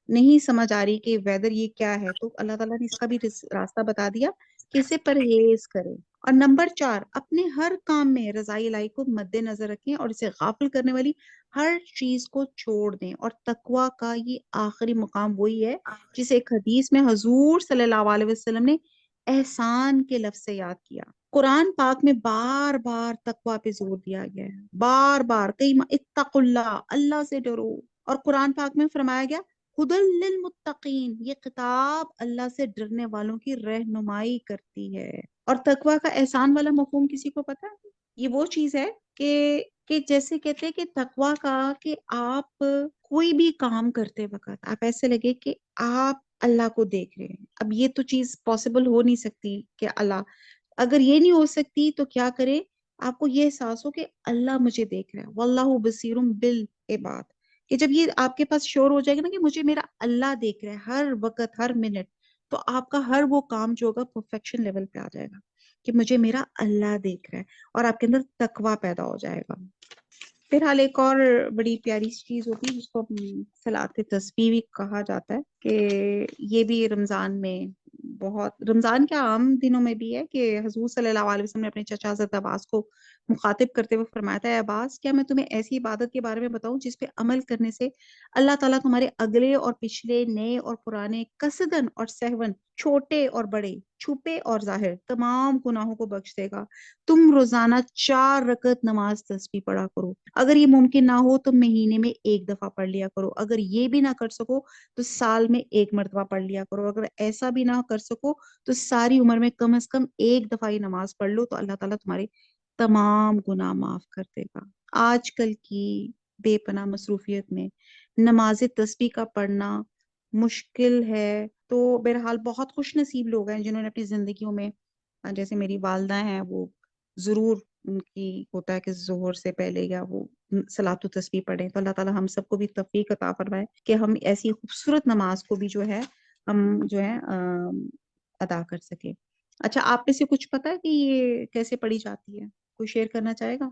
نہیں سمجھ آ رہی کہ ویدر یہ کیا ہے، تو اللہ تعالیٰ نے اس کا بھی راستہ بتا دیا کہ اسے پرہیز کریں. اور نمبر 4 اپنے ہر کام میں رضائی الہی کو مد نظر رکھیں اور اسے غافل کرنے والی ہر چیز کو چھوڑ دیں. اور تقوی کا یہ آخری مقام وہی ہے جسے ایک حدیث میں حضور صلی اللہ علیہ وسلم نے احسان کے لفظ سے یاد کیا. قرآن پاک میں بار بار تقوی پہ زور دیا گیا ہے، بار بار کئی اتقوا اللہ، اللہ سے ڈرو. اور قرآن پاک میں فرمایا گیا ہدی للمتقین، یہ کتاب اللہ سے ڈرنے والوں کی رہنمائی کرتی ہے. اور تقوی کا احسان والا مفہوم کسی کو پتا ہے؟ یہ وہ چیز ہے کہ جیسے کہتے ہیں کہ تقوی کا کہ آپ کوئی بھی کام کرتے وقت آپ ایسے لگے کہ آپ اللہ کو دیکھ رہے ہیں. اب یہ تو چیز پاسبل ہو نہیں سکتی کہ اللہ، اگر یہ نہیں ہو سکتی تو کیا کرے، آپ کو یہ احساس ہو کہ اللہ مجھے دیکھ رہا ہے، واللہ بصیر بالعباد. کہ جب یہ آپ کے پاس شور ہو جائے گا نا کہ مجھے میرا اللہ دیکھ رہا ہے ہر وقت ہر منٹ، تو آپ کا ہر وہ کام جو ہوگا پرفیکشن لیول پہ آ جائے گا. کہ مجھے میرا اللہ دیکھ رہا ہے، اور آپ کے اندر تقوی پیدا ہو جائے گا۔ پھر حال ایک اور بڑی پیاری چیز ہوتی ہے جس کو صلاۃ تسبیح بھی کہا جاتا ہے، کہ یہ بھی رمضان میں بہت، رمضان کے عام دنوں میں بھی ہے، کہ حضور صلی اللہ علیہ وسلم نے اپنے چچا حضرت عباس کو مخاطب کرتے ہوئے فرمایا تھا، اے عباس کیا میں تمہیں ایسی عبادت کے بارے میں بتاؤں جس پہ عمل کرنے سے اللہ تعالیٰ تمہارے اگلے اور پچھلے، نئے اور پرانے، قصدن اور سہون، چھوٹے اور بڑے، چھپے اور ظاہر تمام گناہوں کو بخش دے گا۔ تم روزانہ 4 رکعت نماز تسبیح پڑھا کرو، اگر یہ ممکن نہ ہو تو مہینے میں 1 دفعہ پڑھ لیا کرو، اگر یہ بھی نہ کر سکو تو سال میں 1 مرتبہ پڑھ لیا کرو، اگر ایسا بھی نہ کر سکو تو ساری عمر میں کم از کم 1 دفعہ ہی نماز پڑھ لو، تو اللہ تعالیٰ تمہارے تمام گناہ معاف کر دے گا۔ آج کل کی بے پناہ مصروفیت میں نماز تسبیح کا پڑھنا مشکل ہے، تو بہرحال بہت خوش نصیب لوگ ہیں جنہوں نے اپنی زندگیوں میں، جیسے میری والدہ ہیں، وہ ضرور ان کی ہوتا ہے کہ ظہر سے پہلے یا وہ صلاۃ التسبیح پڑھیں، تو اللہ تعالیٰ ہم سب کو بھی توفیق عطا فرمائے کہ ہم ایسی خوبصورت نماز کو بھی جو ہے ہم جو ہے ادا کر سکیں۔ اچھا، آپ میں سے کچھ پتا ہے کہ یہ کیسے پڑھی جاتی ہے؟ کوئی شیئر کرنا چاہے گا؟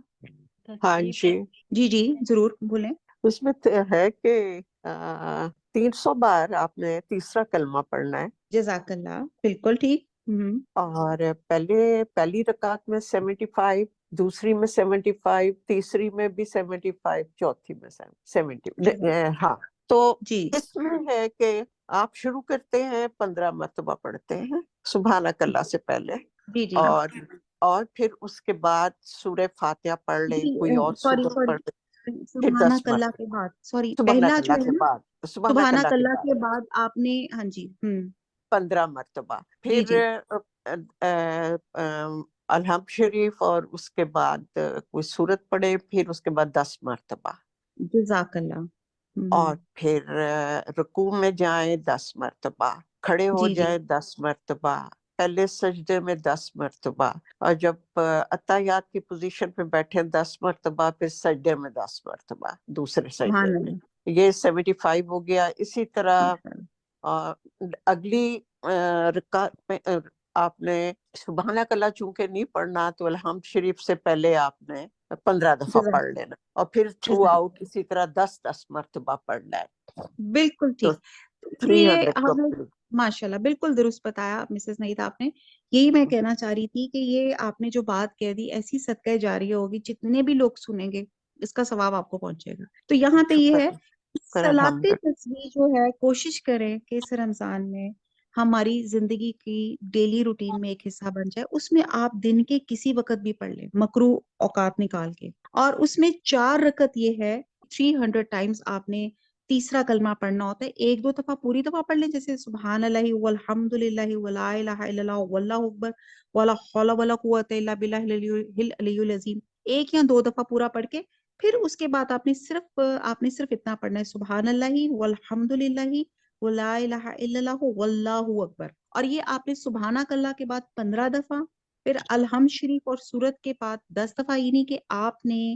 ہاں جی، جی جی ضرور بولیں۔ اس میں ہے کہ 300 بار آپ نے تیسرا کلمہ پڑھنا ہے، جزاک اللہ، بالکل ٹھیک۔ اور پہلی رکعت میں 75، دوسری میں 75، تیسری میں بھی 75، چوتھی میں 70۔ ہاں، تو جی اس میں ہے کہ آپ شروع کرتے ہیں 15 مرتبہ پڑھتے ہیں سبحانک اللہ سے پہلے، جی جی اور پھر اس کے بعد سورہ فاتحہ پڑھ لیں، جی، کوئی اور سوری سورت سوری، پڑھ لیں، پھر 10 سبحانک اللہ کے مرتبہ بعد، سوری پہلا سبحانک جو اللہ ہے کے نا، بعد، سبحانک سبحانک اللہ کے اللہ کے بعد بعد آپ نے، ہاں جی 15 مرتبہ، جی پھر جی الحمد شریف، اور اس کے بعد کوئی سورت پڑھے، پھر اس کے بعد 10 مرتبہ، جزاک اللہ۔ اور پھر رکوع میں جائیں 10 مرتبہ، کھڑے ہو جی جی جائیں 10 مرتبہ، پہلے سجدے میں 10 مرتبہ، اور جب اتحیات کی پوزیشن پہ بیٹھے 10 مرتبہ، پھر سجدے میں 10 مرتبہ، دوسرے سجدے سبحان میں، اللہ۔ یہ 75 ہو گیا۔ اسی طرح اگلی رکعت میں آپ نے سبحانک اللہ چونکہ نہیں پڑھنا، تو الحمد شریف سے پہلے آپ نے 15 دفعہ جزاک پڑھ لینا، اور پھر تھرو جزاک آؤٹ اسی طرح 10 مرتبہ پڑھنا ہے، بالکل تو ٹھیک۔ یہ 300 ہم نے کمپلیٹ۔ ماشاء اللہ بالکل درست بتایا مسز نعید آپ نے۔ یہی میں کہنا چاہ رہی تھی کہ یہ آپ نے جو بات کہہ دی ایسی صدقہ جاری ہوگی، جتنے بھی لوگ سنیں گے اس کا ثواب آپ کو پہنچے گا۔ تو یہاں پہ یہ ہے، شکر صلاۃ الحمد۔ تسبیح جو ہے کوشش کریں کہ اس رمضان میں ہماری زندگی کی ڈیلی روٹین میں ایک حصہ بن جائے۔ اس میں آپ دن کے کسی وقت بھی پڑھ لیں، مکرو اوقات نکال کے، اور اس میں 4 رکعت یہ ہے 300 ٹائمز آپ نے تیسرا کلمہ پڑھنا ہوتا ہے۔ 1-2 دفعہ پوری دفعہ پڑھ لیں، جیسے سبحان اللہ والحمد للہ ولا الہ الا اللہ واللہ اکبر ولا حول ولا قوت الا باللہ العلی العظیم، 1 یا 2 دفعہ پورا پڑھ کے پھر اس کے بعد آپ نے صرف اتنا پڑھنا ہے، سبحان اللہ والحمد للہ ولا الہ الا اللہ واللہ اکبر، اور یہ آپ نے سبحانک اللہ کے بعد 15 دفعہ، پھر الحمد شریف اور سورت کے بعد 10 دفعہ، یعنی کہ آپ نے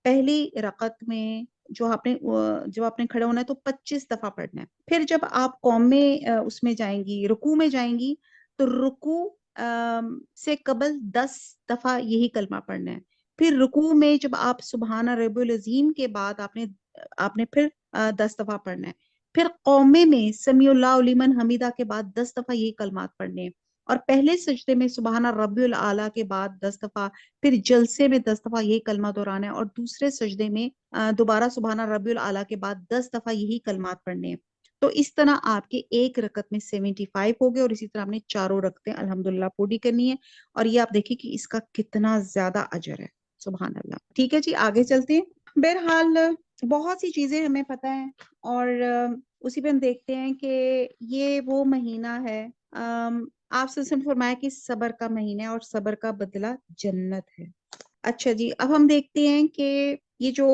پہلی رکعت میں جب آپ نے کھڑے ہونا ہے تو 25 دفعہ پڑھنا ہے۔ پھر جب آپ قوم میں اس میں جائیں گی، رکوع میں جائیں گی، تو رکوع سے قبل 10 دفعہ یہی کلمہ پڑھنا ہے۔ پھر رکوع میں جب آپ سبحان رب العظیم کے بعد آپ نے پھر 10 دفعہ پڑھنا ہے۔ پھر قومے میں سمیع اللہ لمن حمیدہ کے بعد 10 دفعہ یہی کلمات پڑھنے ہیں، اور پہلے سجدے میں سبحان رب الاعلیٰ کے بعد 10 دفعہ، پھر جلسے میں 10 دفعہ یہی کلمہ دہرانا ہے، اور دوسرے سجدے میں دوبارہ سبحان ربی الاعلیٰ کے بعد 10 دفعہ یہی کلمات پڑھنے ہیں۔ تو اس طرح آپ کے ایک رکعت میں 75 ہو گئے، اور اسی طرح آپ نے چاروں رکعتیں الحمدللہ پوری کرنی ہے، اور یہ آپ دیکھیں کہ اس کا کتنا زیادہ اجر ہے، سبحان اللہ۔ ٹھیک ہے جی، آگے چلتے ہیں۔ بہرحال بہت سی چیزیں ہمیں پتہ ہیں، اور اسی پہ ہم دیکھتے ہیں کہ یہ وہ مہینہ ہے، آپ سے فرمایا کہ صبر کا مہینہ ہے، اور صبر کا بدلہ جنت ہے۔ اچھا جی، اب ہم دیکھتے ہیں کہ یہ جو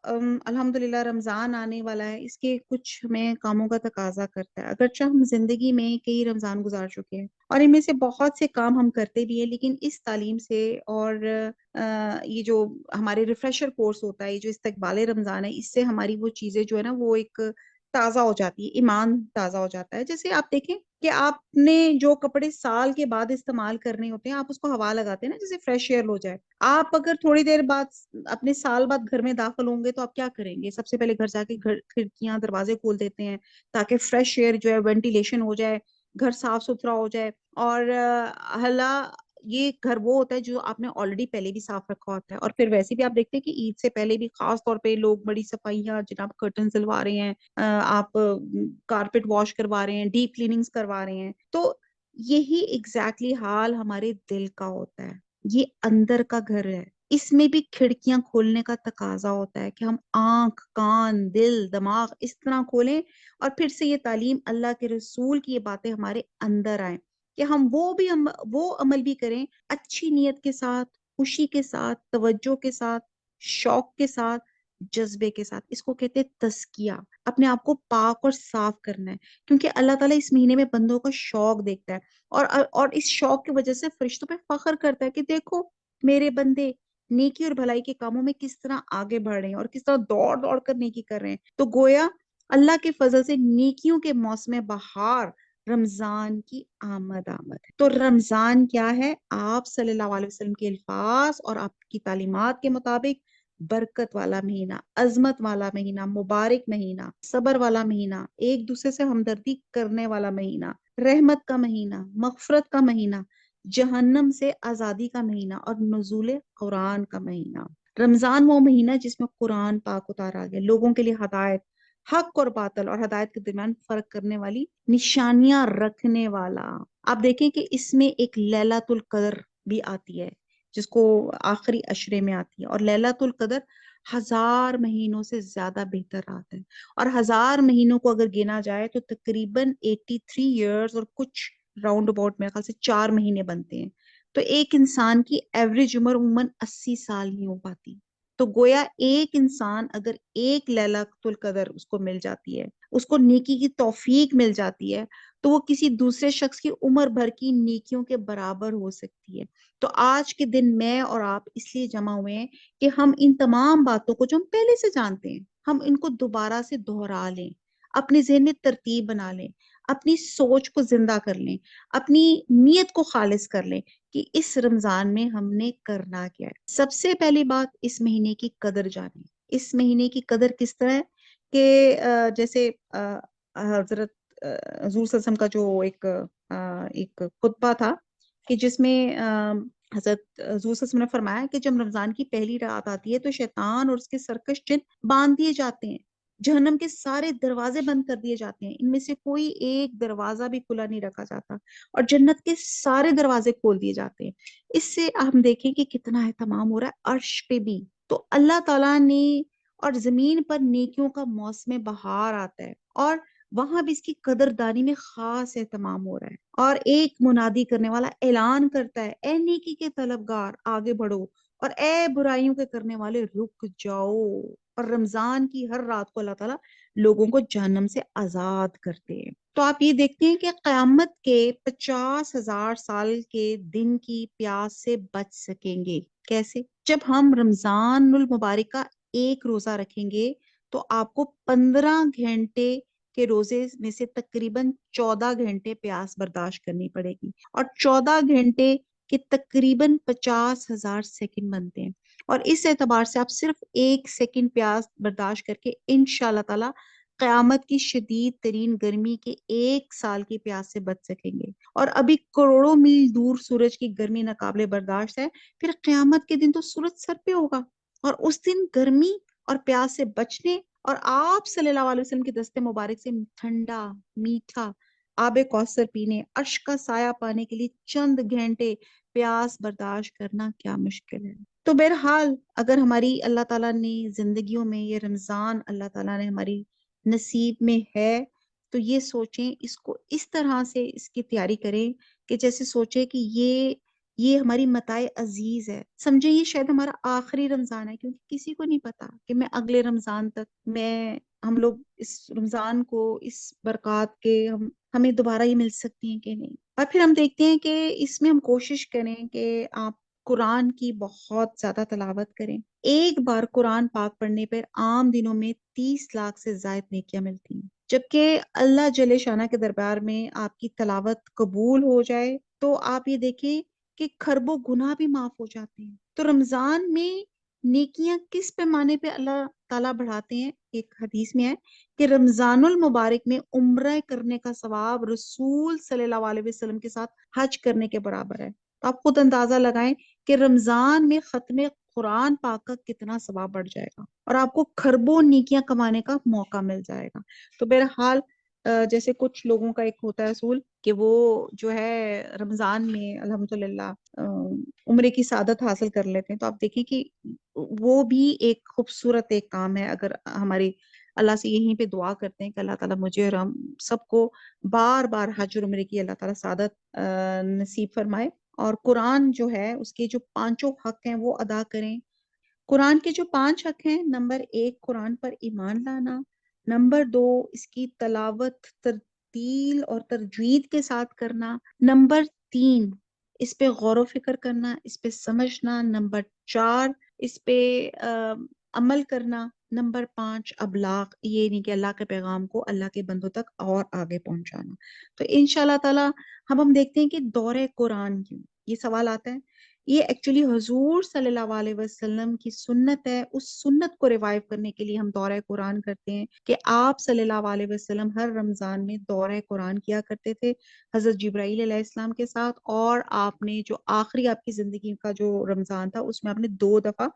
الحمدللہ رمضان آنے والا ہے، اس کے کچھ ہمیں کاموں کا تقاضا کرتا ہے۔ اگرچہ ہم زندگی میں کئی رمضان گزار چکے ہیں، اور ان میں سے بہت سے کام ہم کرتے بھی ہیں، لیکن اس تعلیم سے اور یہ جو ہمارے ریفریشر کورس ہوتا ہے، یہ جو استقبال رمضان ہے، اس سے ہماری وہ چیزیں جو ہے نا وہ ایک تازہ ہو جاتی ہے، ایمان تازہ ہو جاتا ہے۔ جیسے آپ دیکھیں کہ آپ نے جو کپڑے سال کے بعد استعمال کرنے ہوتے ہیں آپ اس کو ہوا لگاتے ہیں نا جیسے فریش ایئر ہو جائے. آپ اگر تھوڑی دیر بعد اپنے سال بعد گھر میں داخل ہوں گے تو آپ کیا کریں گے؟ سب سے پہلے گھر جا کے کھڑکیاں دروازے کھول دیتے ہیں تاکہ فریش ایئر جو ہے وینٹیلیشن ہو جائے, گھر صاف ستھرا ہو جائے. اور یہ گھر وہ ہوتا ہے جو آپ نے آلریڈی پہلے بھی صاف رکھا ہوتا ہے. اور پھر ویسے بھی آپ دیکھتے ہیں کہ عید سے پہلے بھی خاص طور پہ لوگ بڑی صفائیاں جناب کرٹن سلوا رہے ہیں, آپ کارپیٹ واش کروا رہے ہیں, ڈیپ کلیننگز کروا رہے ہیں. تو یہی ایگزیکٹلی حال ہمارے دل کا ہوتا ہے. یہ اندر کا گھر ہے, اس میں بھی کھڑکیاں کھولنے کا تقاضا ہوتا ہے کہ ہم آنکھ, کان, دل, دماغ اس طرح کھولیں اور پھر سے یہ تعلیم اللہ کے رسول کی یہ باتیں ہمارے اندر آئیں کہ ہم وہ عمل بھی کریں اچھی نیت کے ساتھ, خوشی کے ساتھ, توجہ کے ساتھ, شوق کے ساتھ, جذبے کے ساتھ. اس کو کہتے ہیں تزکیہ, اپنے آپ کو پاک اور صاف کرنا ہے. کیونکہ اللہ تعالیٰ اس مہینے میں بندوں کا شوق دیکھتا ہے اور اس شوق کی وجہ سے فرشتوں پہ فخر کرتا ہے کہ دیکھو میرے بندے نیکی اور بھلائی کے کاموں میں کس طرح آگے بڑھ رہے ہیں اور کس طرح دوڑ دوڑ کر نیکی کر رہے ہیں. تو گویا اللہ کے فضل سے نیکیوں کے موسم بہار رمضان کی آمد ہے. تو رمضان کیا ہے؟ آپ صلی اللہ علیہ وسلم کے الفاظ اور آپ کی تعلیمات کے مطابق برکت والا مہینہ, عظمت والا مہینہ, مبارک مہینہ, صبر والا مہینہ, ایک دوسرے سے ہمدردی کرنے والا مہینہ, رحمت کا مہینہ, مغفرت کا مہینہ, جہنم سے آزادی کا مہینہ اور نزول قرآن کا مہینہ. رمضان وہ مہینہ جس میں قرآن پاک اتارا گیا, لوگوں کے لیے ہدایت, حق اور باطل اور ہدایت کے درمیان فرق کرنے والی نشانیاں رکھنے والا. آپ دیکھیں کہ اس میں ایک لیلۃ القدر بھی آتی ہے جس کو آخری عشرے میں آتی ہے, اور لیلۃ القدر 1000 مہینوں سے زیادہ بہتر رات ہے. اور 1000 مہینوں کو اگر گنا جائے تو تقریباً 83 ایئرز اور کچھ راؤنڈ اباؤٹ میرے خیال سے 4 مہینے بنتے ہیں. تو ایک انسان کی ایوریج عمر عموماً 80 سال نہیں ہو پاتی. تو گویا ایک انسان اگر ایک لیلۃ القدر اس کو مل جاتی ہے, اس کو نیکی کی توفیق مل جاتی ہے, تو وہ کسی دوسرے شخص کی عمر بھر کی نیکیوں کے برابر ہو سکتی ہے. تو آج کے دن میں اور آپ اس لیے جمع ہوئے ہیں کہ ہم ان تمام باتوں کو جو ہم پہلے سے جانتے ہیں ہم ان کو دوبارہ سے دہرا لیں, اپنے ذہن میں ترتیب بنا لیں, اپنی سوچ کو زندہ کر لیں, اپنی نیت کو خالص کر لیں کہ اس رمضان میں ہم نے کرنا کیا ہے. سب سے پہلی بات, اس مہینے کی قدر جانیں. اس مہینے کی قدر کس طرح ہے کہ جیسے حضرت حضور صلی اللہ علیہ وسلم کا جو ایک خطبہ تھا کہ جس میں حضرت حضور صلی اللہ علیہ وسلم نے فرمایا کہ جب رمضان کی پہلی رات آتی ہے تو شیطان اور اس کے سرکش جن باندھ دیے جاتے ہیں, جہنم کے سارے دروازے بند کر دیے جاتے ہیں, ان میں سے کوئی ایک دروازہ بھی کھلا نہیں رکھا جاتا, اور جنت کے سارے دروازے کھول دیے جاتے ہیں. اس سے ہم دیکھیں کہ کتنا اہتمام ہو رہا ہے عرش پہ بھی. تو اللہ تعالیٰ نے اور زمین پر نیکیوں کا موسم بہار آتا ہے اور وہاں بھی اس کی قدردانی میں خاص اہتمام ہو رہا ہے. اور ایک منادی کرنے والا اعلان کرتا ہے, اے نیکی کے طلبگار آگے بڑھو, اور اے برائیوں کے کرنے والے رک جاؤ. اور رمضان کی ہر رات کو اللہ تعالیٰ لوگوں کو جہنم سے آزاد کرتے ہیں. تو آپ یہ دیکھتے ہیں کہ قیامت کے 50,000 سال کے دن کی پیاس سے بچ سکیں گے. کیسے؟ جب ہم رمضان المبارک کا ایک روزہ رکھیں گے تو آپ کو 15 گھنٹے کے روزے میں سے تقریباً 14 گھنٹے پیاس برداشت کرنی پڑے گی, اور 14 گھنٹے کے تقریباً 50,000 سیکنڈ بنتے ہیں. اور اس اعتبار سے آپ صرف 1 سیکنڈ پیاس برداشت کر کے انشاءاللہ تعالی قیامت کی شدید ترین گرمی کے 1 سال کی پیاس سے بچ سکیں گے. اور ابھی کروڑوں میل دور سورج کی گرمی ناقابل برداشت ہے, پھر قیامت کے دن تو سورج سر پہ ہوگا, اور اس دن گرمی اور پیاس سے بچنے اور آپ صلی اللہ علیہ وسلم کے دستے مبارک سے ٹھنڈا میٹھا آب کوثر پینے, عرش کا سایہ پانے کے لیے چند گھنٹے پیاس برداشت کرنا کیا مشکل ہے. تو بہرحال اگر ہماری اللہ تعالیٰ نے زندگیوں میں یہ رمضان اللہ تعالیٰ نے ہماری نصیب میں ہے تو یہ سوچیں, اس کو اس طرح سے اس کی تیاری کریں کہ جیسے سوچیں کہ یہ ہماری متاع عزیز ہے. سمجھیں یہ شاید ہمارا آخری رمضان ہے, کیونکہ کسی کو نہیں پتا کہ میں اگلے رمضان تک ہم لوگ اس رمضان کو اس برکات کے ہمیں دوبارہ یہ مل سکتی ہیں کہ نہیں. اور پھر ہم دیکھتے ہیں کہ اس میں ہم کوشش کریں کہ آپ قرآن کی بہت زیادہ تلاوت کریں. ایک بار قرآن پاک پڑھنے پر عام دنوں میں 30 لاکھ سے زائد نیکیاں ملتی ہیں. جبکہ اللہ جل شانہ کے دربار میں آپ کی تلاوت قبول ہو جائے تو آپ یہ دیکھیں کہ خربوں گناہ بھی معاف ہو جاتے ہیں۔ تو رمضان میں نیکیاں کس پیمانے پہ اللہ تعالیٰ بڑھاتے ہیں؟ ایک حدیث میں ہے کہ رمضان المبارک میں عمرہ کرنے کا ثواب رسول صلی اللہ علیہ وسلم کے ساتھ حج کرنے کے برابر ہے۔ تو آپ خود اندازہ لگائیں کہ رمضان میں ختم قرآن پاک کا کتنا ثواب بڑھ جائے گا اور آپ کو خربوں نیکیاں کمانے کا موقع مل جائے گا۔ تو بہرحال جیسے کچھ لوگوں کا ایک ہوتا ہے اصول کہ وہ جو ہے رمضان میں الحمدللہ عمرے کی سعادت حاصل کر لیتے ہیں، تو آپ دیکھیں کہ وہ بھی ایک خوبصورت ایک کام ہے۔ اگر ہماری اللہ سے یہیں پہ دعا کرتے ہیں کہ اللہ تعالیٰ مجھے اور ہم سب کو بار بار حج اور عمرے کی اللہ تعالیٰ سعادت نصیب فرمائے، اور قرآن جو ہے اس کے جو 5 حق ہیں وہ ادا کریں۔ قرآن کے جو 5 حق ہیں، نمبر 1 قرآن پر ایمان لانا، نمبر 2 اس کی تلاوت ترتیل اور تجوید کے ساتھ کرنا، نمبر 3 اس پہ غور و فکر کرنا، اس پہ سمجھنا، نمبر 4 اس پہ عمل کرنا، نمبر 5 ابلاغ، یہ نہیں کہ اللہ کے پیغام کو اللہ کے بندوں تک اور آگے پہنچانا۔ تو انشاءاللہ تعالی ہم دیکھتے ہیں کہ دورہ قرآن کیوں یہ سوال آتا ہے۔ یہ ایکچولی حضور صلی اللہ علیہ وسلم کی سنت ہے، اس سنت کو ریوائیو کرنے کے لیے ہم دورہ قرآن کرتے ہیں کہ آپ صلی اللہ علیہ وسلم ہر رمضان میں دورہ قرآن کیا کرتے تھے حضرت جبرائیل علیہ السلام کے ساتھ، اور آپ نے جو آخری آپ کی زندگی کا جو رمضان تھا اس میں آپ نے 2 دفعہ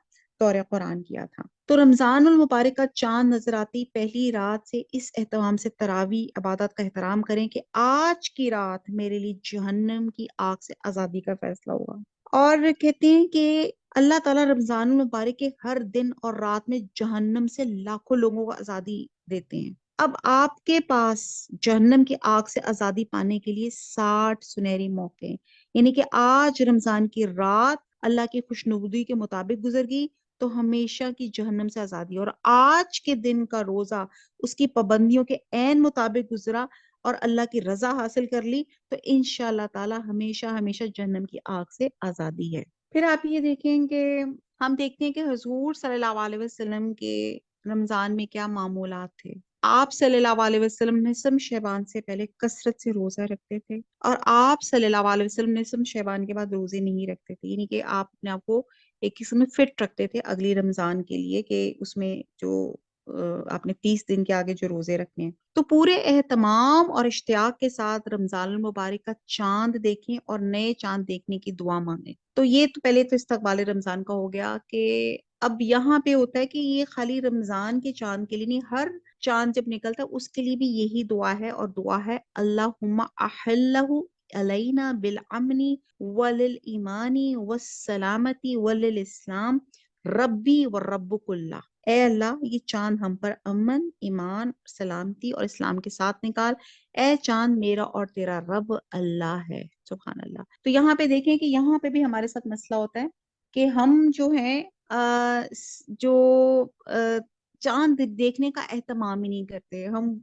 دورہ قرآن کیا تھا۔ تو رمضان المبارک کا چاند نظر آتی پہلی رات سے اس اہتمام سے تراویح عبادت کا احترام کریں کہ آج کی رات میرے لیے جہنم کی آگ سے آزادی کا فیصلہ ہوا۔ اور کہتے ہیں کہ اللہ تعالیٰ رمضان المبارک کے ہر دن اور رات میں جہنم سے لاکھوں لوگوں کو آزادی دیتے ہیں۔ اب آپ کے پاس جہنم کی آگ سے آزادی پانے کے لیے 60 سنہری موقع ہیں، یعنی کہ آج رمضان کی رات اللہ کی خوشنودی کے مطابق گزر گئی تو ہمیشہ کی جہنم سے آزادی، اور آج کے دن کا روزہ اس کی پابندیوں کے عین مطابق گزرا اور اللہ کی رضا حاصل کر لی تو انشاءاللہ تعالی ہمیشہ ہمیشہ جہنم کی آگ سے آزادی ہے۔ پھر آپ یہ دیکھیں کہ ہم دیکھتے ہیں کہ حضور صلی اللہ علیہ وسلم کے رمضان میں کیا معمولات تھے۔ آپ صلی اللہ علیہ وسلم نصف شعبان سے پہلے کثرت سے روزہ رکھتے تھے، اور آپ صلی اللہ علیہ وسلم نصف شعبان کے بعد روزے نہیں رکھتے تھے، یعنی کہ آپ اپنے آپ کو ایک قسم میں فٹ رکھتے تھے اگلی رمضان کے لیے کہ اس میں جو آپ نے 30 دن کے آگے جو روزے رکھنے ہیں۔ تو پورے اہتمام اور اشتیاق کے ساتھ رمضان المبارک کا چاند دیکھیں اور نئے چاند دیکھنے کی دعا مانگیں۔ تو یہ تو پہلے تو استقبال رمضان کا ہو گیا کہ اب یہاں پہ ہوتا ہے کہ یہ خالی رمضان کے چاند کے لیے نہیں، ہر چاند جب نکلتا ہے اس کے لیے بھی یہی دعا ہے، اور دعا ہے اللہم احلہ علینا بالامن وللایمان والسلامتی وللاسلام ربی و ربک اللہ۔ اے اللہ یہ چاند ہم پر امن، ایمان، سلامتی اور اسلام کے ساتھ نکال، اے چاند میرا اور تیرا رب اللہ ہے۔ سبحان اللہ۔ تو یہاں پہ دیکھیں کہ یہاں پہ بھی ہمارے ساتھ مسئلہ ہوتا ہے کہ ہم جو ہیں جو چاند دیکھنے کا اہتمام ہی نہیں کرتے، ہم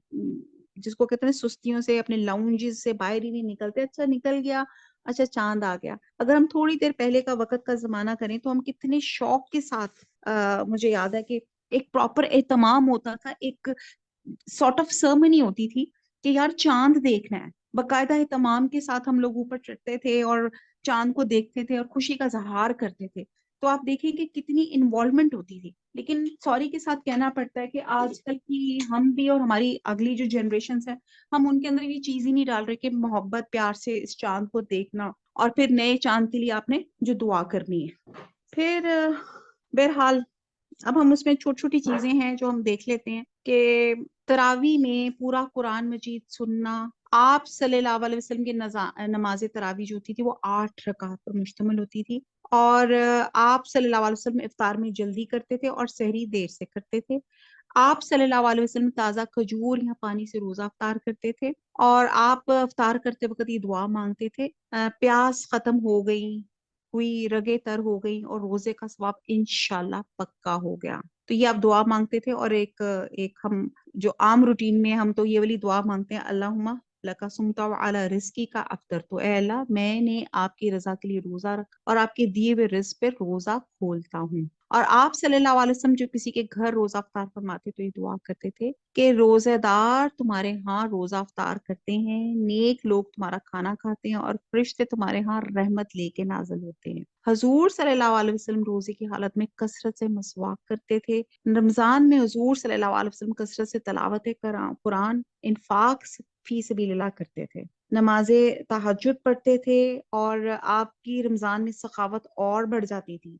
جس کو کہتے ہیں سستیوں سے اپنے لاؤنجز سے باہر ہی نہیں نکلتے، اچھا نکل گیا، اچھا چاند آ گیا۔ اگر ہم تھوڑی دیر پہلے کا وقت کا زمانہ کریں تو ہم کتنے شوق کے ساتھ مجھے یاد ہے کہ ایک پراپر اہتمام ہوتا تھا، ایک سارٹ آف سرمنی ہوتی تھی کہ یار چاند دیکھنا ہے، باقاعدہ اہتمام کے ساتھ ہم لوگ اوپر چڑھتے تھے اور چاند کو دیکھتے تھے اور خوشی کا اظہار کرتے تھے۔ تو آپ دیکھیں کہ کتنی انوالومنٹ ہوتی تھی، لیکن سوری کے ساتھ کہنا پڑتا ہے کہ آج کل کی ہم بھی اور ہماری اگلی جو جنریشنز ہیں، ہم ان کے اندر یہ چیز ہی نہیں ڈال رہے کہ محبت پیار سے اس چاند کو دیکھنا اور پھر نئے چاند کے لیے آپ نے جو دعا کرنی ہے۔ پھر بہرحال اب ہم اس میں چھوٹی چھوٹی چیزیں ہیں جو ہم دیکھ لیتے ہیں کہ تراویح میں پورا قرآن مجید سننا۔ آپ صلی اللہ علیہ وسلم کی نماز تراویح جو ہوتی تھی وہ 8 رکعات پر مشتمل ہوتی تھی، اور آپ صلی اللہ علیہ وسلم افطار میں جلدی کرتے تھے اور سحری دیر سے کرتے تھے۔ آپ صلی اللہ علیہ وسلم تازہ کھجور یا پانی سے روزہ افطار کرتے تھے، اور آپ افطار کرتے وقت یہ دعا مانگتے تھے پیاس ختم ہو گئی، ہوئی رگیں تر ہو گئی اور روزے کا ثواب انشاءاللہ پکا ہو گیا۔ تو یہ آپ دعا مانگتے تھے، اور ایک ہم جو عام روٹین میں ہم تو یہ والی دعا مانگتے ہیں اللہم لکا صمت وعلی رزقی کا افطر، تو اے اللہ میں نے آپ کی رضا کے لیے روزہ رکھا اور آپ کے دیے ہوئے رزق پہ روزہ کھولتا ہوں۔ اور آپ صلی اللہ علیہ وسلم جو کسی کے گھر روزہ افطار فرماتے تو یہ دعا کرتے تھے کہ روزہ دار تمہارے ہاں روزہ افطار کرتے ہیں، نیک لوگ تمہارا کھانا کھاتے ہیں، اور فرشتے تمہارے ہاں رحمت لے کے نازل ہوتے ہیں۔ حضور صلی اللہ علیہ وسلم روزے کی حالت میں کثرت سے مسواک کرتے تھے۔ رمضان میں حضور صلی اللہ علیہ وسلم کثرت سے تلاوت قرآن، انفاق فی سبیل اللہ کرتے تھے، نماز تہجد پڑھتے تھے، اور آپ کی رمضان میں سخاوت اور بڑھ جاتی تھی۔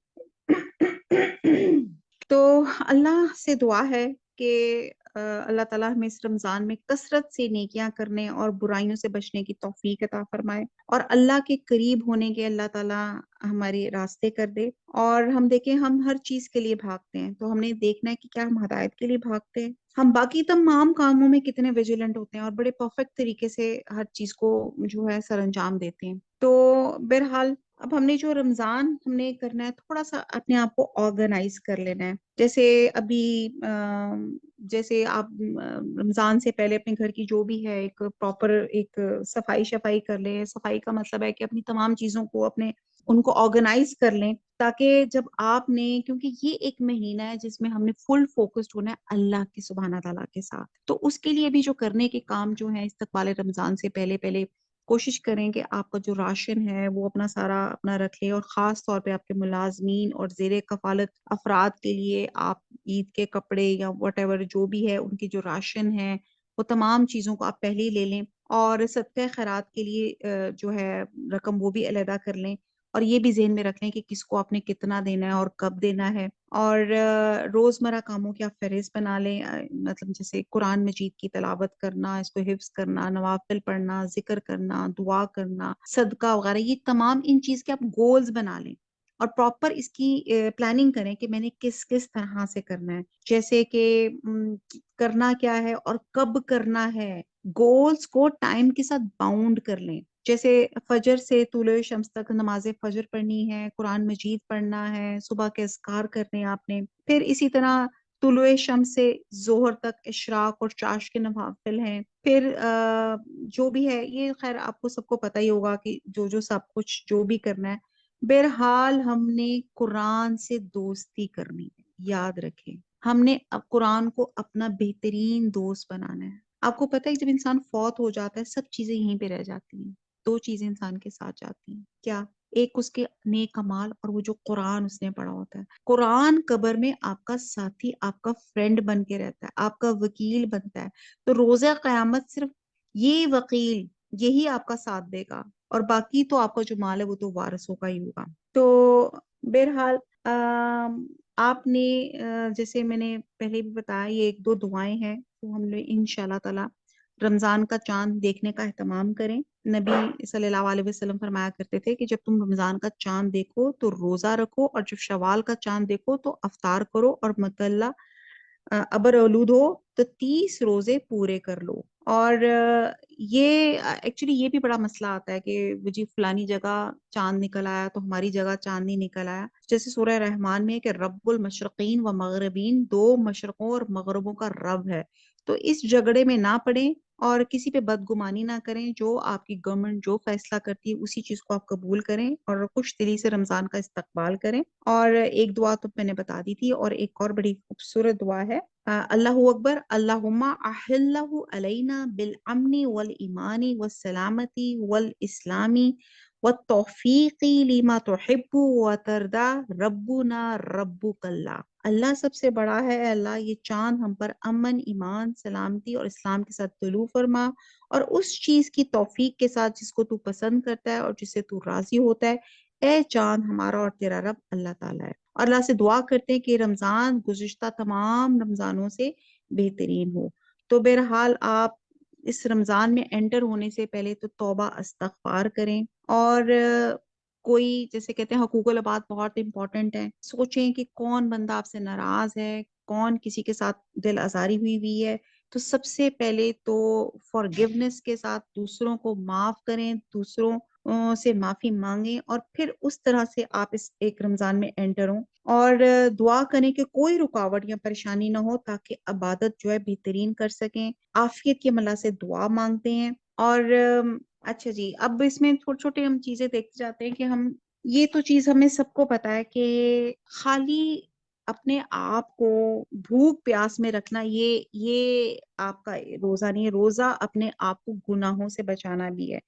تو اللہ سے دعا ہے کہ اللہ تعالیٰ ہمیں اس رمضان میں کثرت سے نیکیاں کرنے اور برائیوں سے بچنے کی توفیق عطا فرمائے، اور اللہ کے قریب ہونے کے اللہ تعالیٰ ہمارے راستے کر دے۔ اور ہم دیکھیں ہم ہر چیز کے لیے بھاگتے ہیں، تو ہم نے دیکھنا ہے کہ کیا ہم ہدایت کے لیے بھاگتے ہیں، ہم باقی تمام کاموں میں کتنے ویجیلنٹ ہوتے ہیں اور بڑے پرفیکٹ طریقے سے ہر چیز کو جو ہے سر انجام دیتے ہیں۔ تو بہرحال اب ہم نے جو رمضان ہم نے کرنا ہے، تھوڑا سا اپنے آپ کو آرگنائز کر لینا ہے۔ جیسے ابھی جیسے آپ رمضان سے پہلے اپنے گھر کی جو بھی ہے ایک پراپر ایک صفائی شفائی کر لیں۔ صفائی کا مطلب ہے کہ اپنی تمام چیزوں کو ان کو آرگنائز کر لیں، تاکہ جب آپ نے، کیونکہ یہ ایک مہینہ ہے جس میں ہم نے فل فوکسڈ ہونا ہے اللہ کے سبحانہ تعالیٰ کے ساتھ، تو اس کے لیے بھی جو کرنے کے کام جو ہیں استقبال رمضان سے پہلے پہلے کوشش کریں کہ آپ کا جو راشن ہے وہ اپنا سارا اپنا رکھ لیں، اور خاص طور پہ آپ کے ملازمین اور زیر کفالت افراد کے لیے آپ عید کے کپڑے یا واٹ ایور جو بھی ہے ان کی جو راشن ہے وہ تمام چیزوں کو آپ پہلے ہی لے لیں، اور صدقہ خیرات کے لیے جو ہے رقم وہ بھی علیحدہ کر لیں، اور یہ بھی ذہن میں رکھ لیں کہ کس کو آپ نے کتنا دینا ہے اور کب دینا ہے۔ اور روزمرہ کاموں کی آپ فہرست بنا لیں، مطلب جیسے قرآن مجید کی تلاوت کرنا، اس کو حفظ کرنا، نوافل پڑھنا، ذکر کرنا، دعا کرنا، صدقہ وغیرہ، یہ تمام ان چیز کے آپ گولز بنا لیں، اور پراپر اس کی پلاننگ کریں کہ میں نے کس کس طرح سے کرنا ہے، جیسے کہ کرنا کیا ہے اور کب کرنا ہے، گولز کو ٹائم کے ساتھ باؤنڈ کر لیں۔ جیسے فجر سے طلوع شمس تک نماز فجر پڑھنی ہے، قرآن مجید پڑھنا ہے، صبح کے اذکار کرنے آپ نے، پھر اسی طرح طلوع شمس سے ظہر تک اشراق اور چاش کے نوافل ہیں، پھر جو بھی ہے یہ خیر آپ کو سب کو پتہ ہی ہوگا کہ جو سب کچھ جو بھی کرنا ہے۔ بہرحال ہم نے قرآن سے دوستی کرنی ہے، یاد رکھیں ہم نے قرآن کو اپنا بہترین دوست بنانا ہے۔ آپ کو پتہ ہے جب انسان فوت ہو جاتا ہے سب چیزیں یہیں پہ رہ جاتی ہیں، دو چیزیں انسان کے ساتھ جاتی ہیں، کیا؟ ایک اس کے نیک اعمال، اور وہ جو قرآن اس نے پڑھا ہوتا ہے۔ قرآن قبر میں آپ کا ساتھی، آپ کا فرینڈ بن کے رہتا ہے، آپ کا وکیل بنتا ہے، تو روزہ قیامت صرف یہ وکیل یہی آپ کا ساتھ دے گا، اور باقی تو آپ کا جو مال ہے وہ تو وارثوں کا ہی ہوگا۔ تو بہرحال آپ نے جیسے میں نے پہلے بھی بتایا یہ ایک دو دعائیں ہیں تو ہم لوگ انشاءاللہ تعالی رمضان کا چاند دیکھنے کا اہتمام کریں۔ نبی صلی اللہ علیہ وسلم فرمایا کرتے تھے کہ جب تم رمضان کا چاند دیکھو تو روزہ رکھو، اور جب شوال کا چاند دیکھو تو افطار کرو، اور مطلع ابر اولود ہو تو 30 روزے پورے کر لو۔ اور یہ ایکچولی یہ بھی بڑا مسئلہ آتا ہے کہ جی فلانی جگہ چاند نکل آیا تو ہماری جگہ چاند نہیں نکل آیا، جیسے سورہ رحمان میں ہے کہ رب المشرقین و مغربین، دو مشرقوں اور مغربوں کا رب ہے، تو اس جھگڑے میں نہ پڑیں اور کسی پہ بدگمانی نہ کریں، جو آپ کی گورنمنٹ جو فیصلہ کرتی ہے اسی چیز کو آپ قبول کریں، اور خوش دلی سے رمضان کا استقبال کریں۔ اور ایک دعا تو میں نے بتا دی تھی، اور ایک اور بڑی خوبصورت دعا ہے، اللہ اکبر، اللہم احلہ علینا بالامن والایمان والسلامت والاسلام والتوفیق لما تحب وترضى ربنا ربک اللہ۔ اللہ سب سے بڑا ہے، اے اللہ یہ چاند ہم پر امن، ایمان، سلامتی اور اسلام کے ساتھ طلوع فرما، اور اس چیز کی توفیق کے ساتھ جس کو تو پسند کرتا ہے اور جس سے تو راضی ہوتا ہے۔ اے چاند ہمارا اور تیرا رب اللہ تعالیٰ ہے۔ اور اللہ سے دعا کرتے ہیں کہ رمضان گزشتہ تمام رمضانوں سے بہترین ہو۔ تو بہرحال آپ اس رمضان میں انٹر ہونے سے پہلے تو توبہ استغفار کریں، اور کوئی جیسے کہتے ہیں حقوق العباد بہت امپورٹنٹ ہے، سوچیں کہ کون بندہ آپ سے ناراض ہے، کون کسی کے ساتھ دل آزاری ہوئی ہے، تو سب سے پہلے تو فارگیونیس کے ساتھ دوسروں کو معاف کریں، دوسروں سے معافی مانگیں، اور پھر اس طرح سے آپ اس ایک رمضان میں انٹر ہوں، اور دعا کریں کہ کوئی رکاوٹ یا پریشانی نہ ہو تاکہ عبادت جو ہے بہترین کر سکیں۔ عافیت کے ملا سے دعا مانگتے ہیں۔ اور اچھا جی، اب اس میں چھوٹے چھوٹے ہم چیزیں دیکھتے جاتے ہیں کہ ہم یہ تو چیز ہمیں سب کو پتا ہے کہ خالی اپنے آپ کو بھوک پیاس میں رکھنا، یہ آپ کا روزہ نہیں ہے. روزہ اپنے آپ کو گناہوں سے بچانا بھی ہے.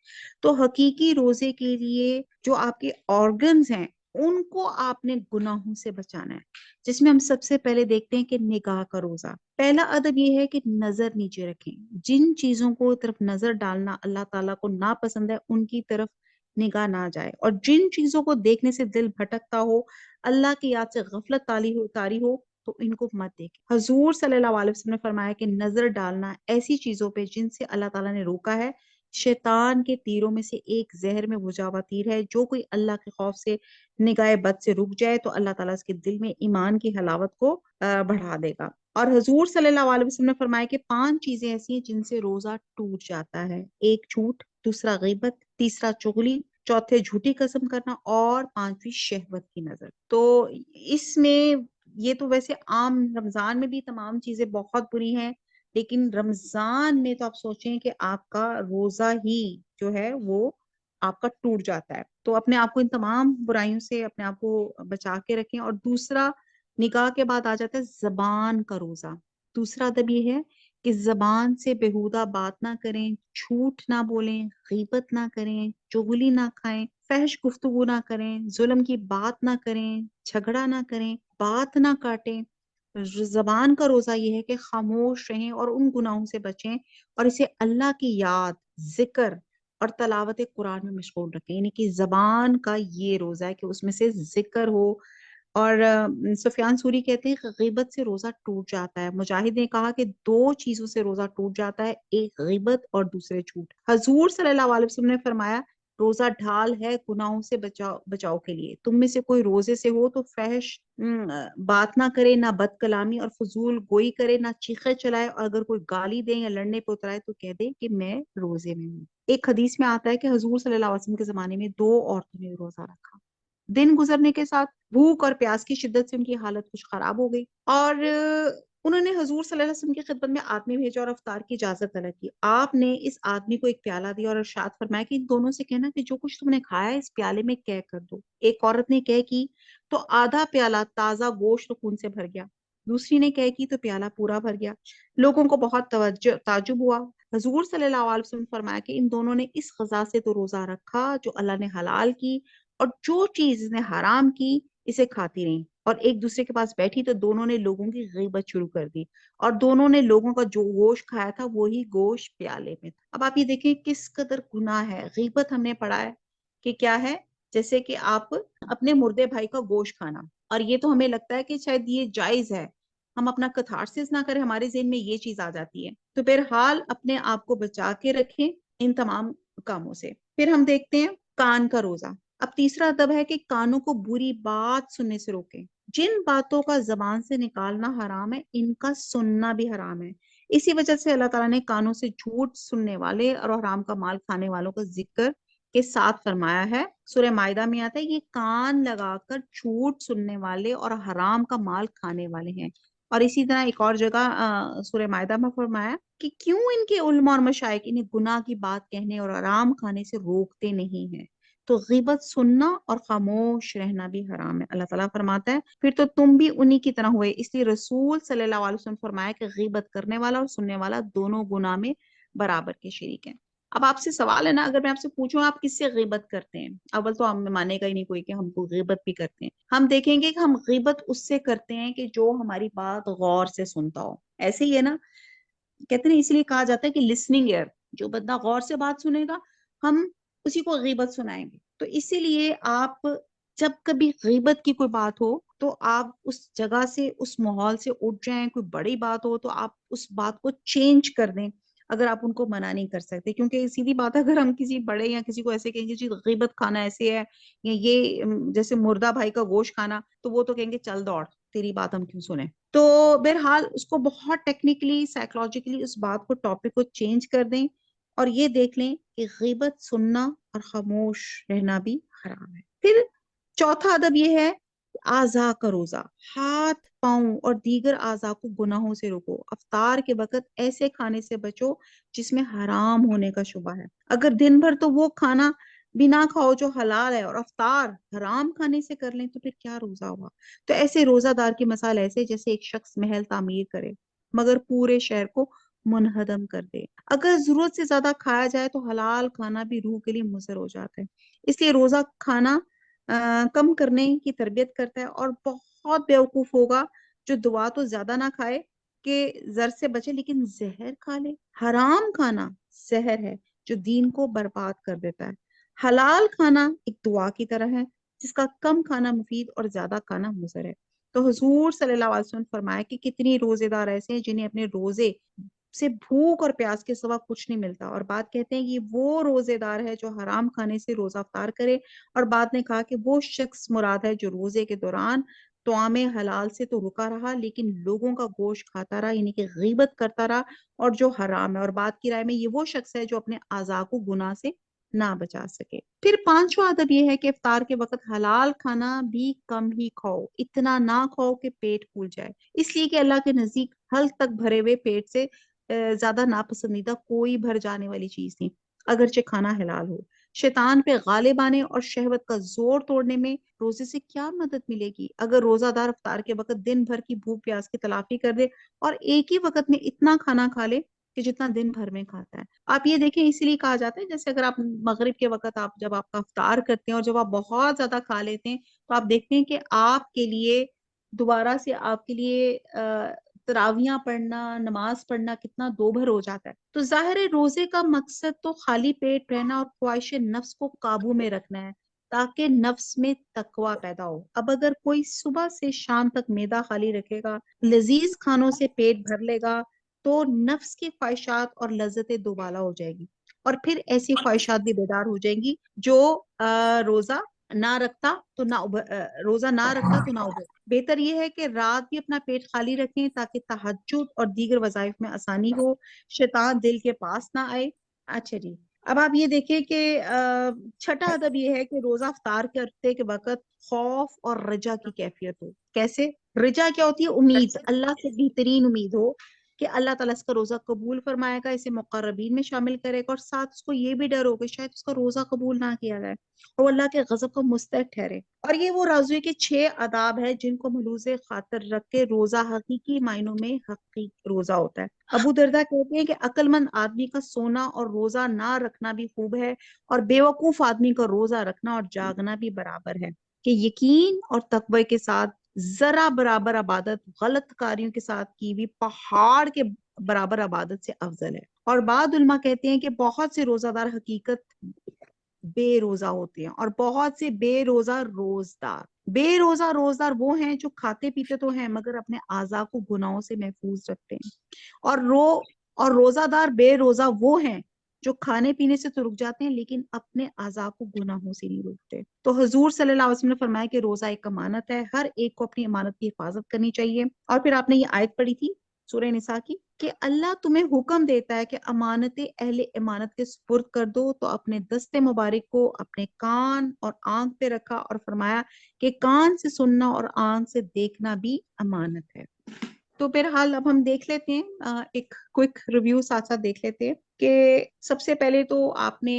تو حقیقی روزے کے لیے جو آپ کے آرگنز ہیں ان کو آپ نے گناہوں سے بچانا ہے، جس میں ہم سب سے پہلے دیکھتے ہیں کہ نگاہ کا روزہ. پہلا ادب یہ ہے کہ نظر نیچے رکھیں. جن چیزوں کو طرف نظر ڈالنا اللہ تعالیٰ کو ناپسند ہے ان کی طرف نگاہ نہ جائے، اور جن چیزوں کو دیکھنے سے دل بھٹکتا ہو، اللہ کی یاد سے غفلت طاری ہو، تو ان کو مت دیکھیں. حضور صلی اللہ علیہ وسلم نے فرمایا کہ نظر ڈالنا ایسی چیزوں پہ جن سے اللہ تعالیٰ نے روکا ہے شیطان کے تیروں میں سے ایک زہر میں بجھا ہوا تیر ہے. جو کوئی اللہ کے خوف سے نگاہ بد سے رک جائے تو اللہ تعالیٰ اس کے دل میں ایمان کی حلاوت کو بڑھا دے گا. اور حضور صلی اللہ علیہ وسلم نے فرمایا کہ 5 چیزیں ایسی ہیں جن سے روزہ ٹوٹ جاتا ہے. ایک جھوٹ، دوسرا غیبت، تیسرا چغلی، چوتھے جھوٹی قسم کرنا، اور 5ویں شہوت کی نظر. تو اس میں یہ تو ویسے عام رمضان میں بھی تمام چیزیں بہت بری ہیں، لیکن رمضان میں تو آپ سوچیں کہ آپ کا روزہ ہی جو ہے وہ آپ کا ٹوٹ جاتا ہے. تو اپنے آپ کو ان تمام برائیوں سے اپنے آپ کو بچا کے رکھیں. اور دوسرا، نکاح کے بعد آ جاتا ہے زبان کا روزہ. دوسرا ادب یہ ہے کہ زبان سے بےہودہ بات نہ کریں، جھوٹ نہ بولیں، غیبت نہ کریں، چغلی نہ کھائیں، فحش گفتگو نہ کریں، ظلم کی بات نہ کریں، جھگڑا نہ کریں، بات نہ کاٹیں. زبان کا روزہ یہ ہے کہ خاموش رہیں اور ان گناہوں سے بچیں، اور اسے اللہ کی یاد، ذکر اور تلاوت قرآن میں مشغول رکھیں. یعنی کہ زبان کا یہ روزہ ہے کہ اس میں سے ذکر ہو. اور سفیان سوری کہتے ہیں کہ غیبت سے روزہ ٹوٹ جاتا ہے. مجاہد نے کہا کہ 2 چیزوں سے روزہ ٹوٹ جاتا ہے، ایک غیبت اور دوسرے جھوٹ. حضور صلی اللہ علیہ وسلم نے فرمایا روزہ ڈھال ہے گناہوں سے بچاؤ کے لیے. تم میں سے کوئی روزے سے ہو تو فحش بات نہ کرے، نہ بد کلامی اور فضول گوئی کرے، نہ چیخے چلائے، اور اگر کوئی گالی دے یا لڑنے پہ اترائے تو کہہ دے کہ میں روزے میں ہوں. ایک حدیث میں آتا ہے کہ حضور صلی اللہ علیہ وسلم کے زمانے میں 2 عورتوں نے روزہ رکھا. دن گزرنے کے ساتھ بھوک اور پیاس کی شدت سے ان کی حالت کچھ خراب ہو گئی، اور انہوں نے حضور صلی اللہ علیہ وسلم کی خدمت میں آدمی بھیجا اور افطار کی اجازت طلب کی. آپ نے اس آدمی کو ایک پیالہ دیا اور ارشاد فرمایا کہ ان دونوں سے کہنا کہ جو کچھ تم نے کھایا ہے اس پیالے میں کہہ کر دو. ایک عورت نے کہہ کی تو آدھا پیالہ تازہ گوشت خون سے بھر گیا. دوسری نے کہہ کی تو پیالہ پورا بھر گیا. لوگوں کو بہت تعجب ہوا. حضور صلی اللہ علیہ وسلم فرمایا کہ ان دونوں نے اس غذا سے تو روزہ رکھا جو اللہ نے حلال کی، اور جو چیز اس نے حرام کی اسے کھاتی رہی. اور ایک دوسرے کے پاس بیٹھی تو دونوں نے لوگوں کی غیبت شروع کر دی، اور دونوں نے لوگوں کا جو گوشت کھایا تھا وہی گوشت پیالے میں تھا. اب آپ یہ دیکھیں کس قدر گناہ ہے. غیبت ہم نے پڑھا ہے کہ کیا ہے، جیسے کہ آپ اپنے مردے بھائی کا گوشت کھانا، اور یہ تو ہمیں لگتا ہے کہ شاید یہ جائز ہے، ہم اپنا کتھارسس نہ کریں، ہمارے ذہن میں یہ چیز آ جاتی ہے. تو بہرحال اپنے آپ کو بچا کے رکھیں ان تمام کاموں سے. پھر ہم دیکھتے ہیں کان کا روزہ. اب تیسرا ادب ہے کہ کانوں کو بری بات سننے سے روکیں. جن باتوں کا زبان سے نکالنا حرام ہے ان کا سننا بھی حرام ہے. اسی وجہ سے اللہ تعالیٰ نے کانوں سے جھوٹ سننے والے اور حرام کا مال کھانے والوں کا ذکر کے ساتھ فرمایا ہے. سورہ مائدہ میں آتا ہے یہ کان لگا کر جھوٹ سننے والے اور حرام کا مال کھانے والے ہیں. اور اسی طرح ایک اور جگہ سورہ مائدہ میں فرمایا کہ کیوں ان کے علماء اور مشائخ انہیں گناہ کی بات کہنے اور حرام کھانے سے روکتے نہیں ہیں. تو غیبت سننا اور خاموش رہنا بھی حرام ہے. اللہ تعالیٰ فرماتا ہے پھر تو تم بھی انہی کی طرح ہوئے. اس لیے رسول صلی اللہ علیہ وسلم فرمایا کہ غیبت کرنے والا اور سننے والا دونوں گناہ میں برابر کے شریک ہیں. اب آپ سے سوال ہے نا، اگر میں آپ سے پوچھوں آپ کس سے غیبت کرتے ہیں، اول تو ہم مانے گا ہی نہیں کوئی کہ ہم کو غیبت بھی کرتے ہیں. ہم دیکھیں گے کہ ہم غیبت اس سے کرتے ہیں کہ جو ہماری بات غور سے سنتا ہو. ایسے ہی ہے نا، کہتے ہیں اس لیے کہا جاتا ہے کہ لسننگ ایئر، جو بندہ غور سے بات سنے گا ہم اسی کو غیبت سنائیں گے. تو اسی لیے آپ جب کبھی غیبت کی کوئی بات ہو تو آپ اس جگہ سے اس ماحول سے اٹھ جائیں. کوئی بڑی بات ہو تو آپ اس بات کو چینج کر دیں اگر آپ ان کو منع نہیں کر سکتے. کیونکہ سیدھی بات ہے، اگر ہم کسی بڑے یا کسی کو ایسے کہیں گے جی غیبت کھانا ایسے ہے، یا یہ جیسے مردہ بھائی کا گوشت کھانا، تو وہ تو کہیں گے چل دوڑ، تیری بات ہم کیوں سنیں. تو بہرحال اس کو بہت ٹیکنیکلی سائیکولوجیکلی اس بات کو ٹاپک کو چینج کر دیں، اور یہ دیکھ لیں کہ غیبت سننا اور خاموش رہنا بھی حرام ہے. پھر چوتھا ادب یہ ہے اعضاء کا روزہ. ہاتھ، پاؤں اور دیگر اعضاء کو گناہوں سے روکو. افطار کے وقت ایسے کھانے سے بچو جس میں حرام ہونے کا شبہ ہے. اگر دن بھر تو وہ کھانا بھی نہ کھاؤ جو حلال ہے اور افطار حرام کھانے سے کر لیں تو پھر کیا روزہ ہوا؟ تو ایسے روزہ دار کی مثال ایسے جیسے ایک شخص محل تعمیر کرے مگر پورے شہر کو منہدم کر دے۔ اگر ضرورت سے زیادہ کھایا جائے تو حلال کھانا بھی روح کے لیے مضر ہو جاتا ہے۔ اس لیے روزہ کھانا کم کرنے کی تربیت کرتا ہے، اور بہت بیوقوف ہوگا جو دعا تو زیادہ نہ کھائے کہ زر سے بچے لیکن زہر کھا لے۔ حرام کھانا زہر ہے جو دین کو برباد کر دیتا ہے۔ حلال کھانا ایک دعا کی طرح ہے جس کا کم کھانا مفید اور زیادہ کھانا مضر ہے۔ تو حضور صلی اللہ علیہ وسلم نے فرمایا کہ کتنی روزے دار ایسے ہیں جنہیں اپنے روزے سے بھوک اور پیاس کے سوا کچھ نہیں ملتا، اور بات کہتے ہیں کہ وہ روزے دار ہے جو حرام کھانے سے روزہ افطار کرے، اور بعد نے کہا کہ وہ شخص مراد ہے جو روزے کے دوران طعام حلال سے تو رکا رہا لیکن لوگوں کا گوشت کھاتا رہا، یعنی کہ غیبت کرتا رہا، اور جو حرام ہے، اور بعد کی رائے میں یہ وہ شخص ہے جو اپنے اعضاء کو گناہ سے نہ بچا سکے۔ پھر پانچواں ادب یہ ہے کہ افطار کے وقت حلال کھانا بھی کم ہی کھاؤ، اتنا نہ کھاؤ کہ پیٹ پھول جائے، اس لیے کہ اللہ کے نزدیک حلق تک بھرے ہوئے پیٹ سے زیادہ ناپسندیدہ کوئی بھر جانے والی چیز نہیں، اگرچہ کھانا حلال ہو۔ شیطان پہ غالب آنے اور شہوت کا زور توڑنے میں روزے سے کیا مدد ملے گی؟ اگر روزہ دار افطار کے وقت دن بھر کی بھوک پیاس کی تلافی کر دے اور ایک ہی وقت میں اتنا کھانا کھا لے کہ جتنا دن بھر میں کھاتا ہے۔ آپ یہ دیکھیں، اسی لیے کہا جاتا ہے جیسے اگر آپ مغرب کے وقت جب آپ کا افطار کرتے ہیں اور جب آپ بہت زیادہ کھا لیتے ہیں تو آپ دیکھتے ہیں کہ آپ کے لیے دوبارہ سے آپ کے لیے تراویاں پڑھنا، نماز پڑھنا کتنا دوبھر ہو جاتا ہے۔ تو ظاہر ہے روزے کا مقصد تو خالی پیٹ رہنا اور خواہش نفس کو قابو میں رکھنا ہے تاکہ نفس میں تقوی پیدا ہو۔ اب اگر کوئی صبح سے شام تک معدہ خالی رکھے گا، لذیذ کھانوں سے پیٹ بھر لے گا تو نفس کی خواہشات اور لذتیں دوبالا ہو جائے گی، اور پھر ایسی خواہشات بھی بیدار ہو جائیں گی جو روزہ نہ رکھتا تو نہ روزہ نہ رکھتا تو نہ ابھر۔ بہتر یہ ہے کہ رات بھی اپنا پیٹ خالی رکھیں تاکہ تہجد اور دیگر وظائف میں آسانی ہو، شیطان دل کے پاس نہ آئے۔ اچھا جی، اب آپ یہ دیکھیں کہ چھٹا ادب یہ ہے کہ روزہ افطار کرتے کے وقت خوف اور رجا کی کیفیت ہو۔ کیسے؟ رجا کیا ہوتی ہے؟ امید، اللہ سے بہترین امید ہو کہ اللہ تعالیٰ اس کا روزہ قبول فرمائے گا، اسے مقربین میں شامل کرے گا، اور ساتھ اس کو یہ بھی ڈر ہوگا شاید اس کا روزہ قبول نہ کیا جائے اور وہ اللہ کے غضب کا مستحق ٹھہرے۔ اور یہ وہ رازوی کے 6 آداب ہے جن کو ملوث خاطر رکھ کے روزہ حقیقی معنوں میں حقیقی روزہ ہوتا ہے۔ ابو دردہ کہتے ہیں کہ عقل مند آدمی کا سونا اور روزہ نہ رکھنا بھی خوب ہے، اور بیوقوف آدمی کا روزہ رکھنا اور جاگنا بھی برابر ہے، کہ یقین اور تقوی کے ساتھ ذرا برابر عبادت غلط کاریوں کے ساتھ کی ہوئی پہاڑ کے برابر عبادت سے افضل ہے۔ اور بعض علماء کہتے ہیں کہ بہت سے روزہ دار حقیقت بے روزہ ہوتے ہیں اور بہت سے بے روزہ روزدار۔ بے روزہ روزدار وہ ہیں جو کھاتے پیتے تو ہیں مگر اپنے اعضاء کو گناہوں سے محفوظ رکھتے ہیں، اور روزہ دار بے روزہ وہ ہیں جو کھانے پینے سے تو رک جاتے ہیں لیکن اپنے اعضاء کو گناہوں سے نہیں روکتے۔ تو حضور صلی اللہ علیہ وسلم نے فرمایا کہ روزہ ایک امانت ہے، ہر ایک کو اپنی امانت کی حفاظت کرنی چاہیے۔ اور پھر آپ نے یہ آیت پڑھی تھی سورہ نساء کی کہ اللہ تمہیں حکم دیتا ہے کہ امانتیں اہل امانت کے سپرد کر دو، تو اپنے دست مبارک کو اپنے کان اور آنکھ پہ رکھا اور فرمایا کہ کان سے سننا اور آنکھ سے دیکھنا بھی امانت ہے۔ تو بہرحال اب ہم دیکھ لیتے ہیں ایک کوئک ریویو ساتھ ساتھ دیکھ لیتے ہیں کہ سب سے پہلے تو آپ نے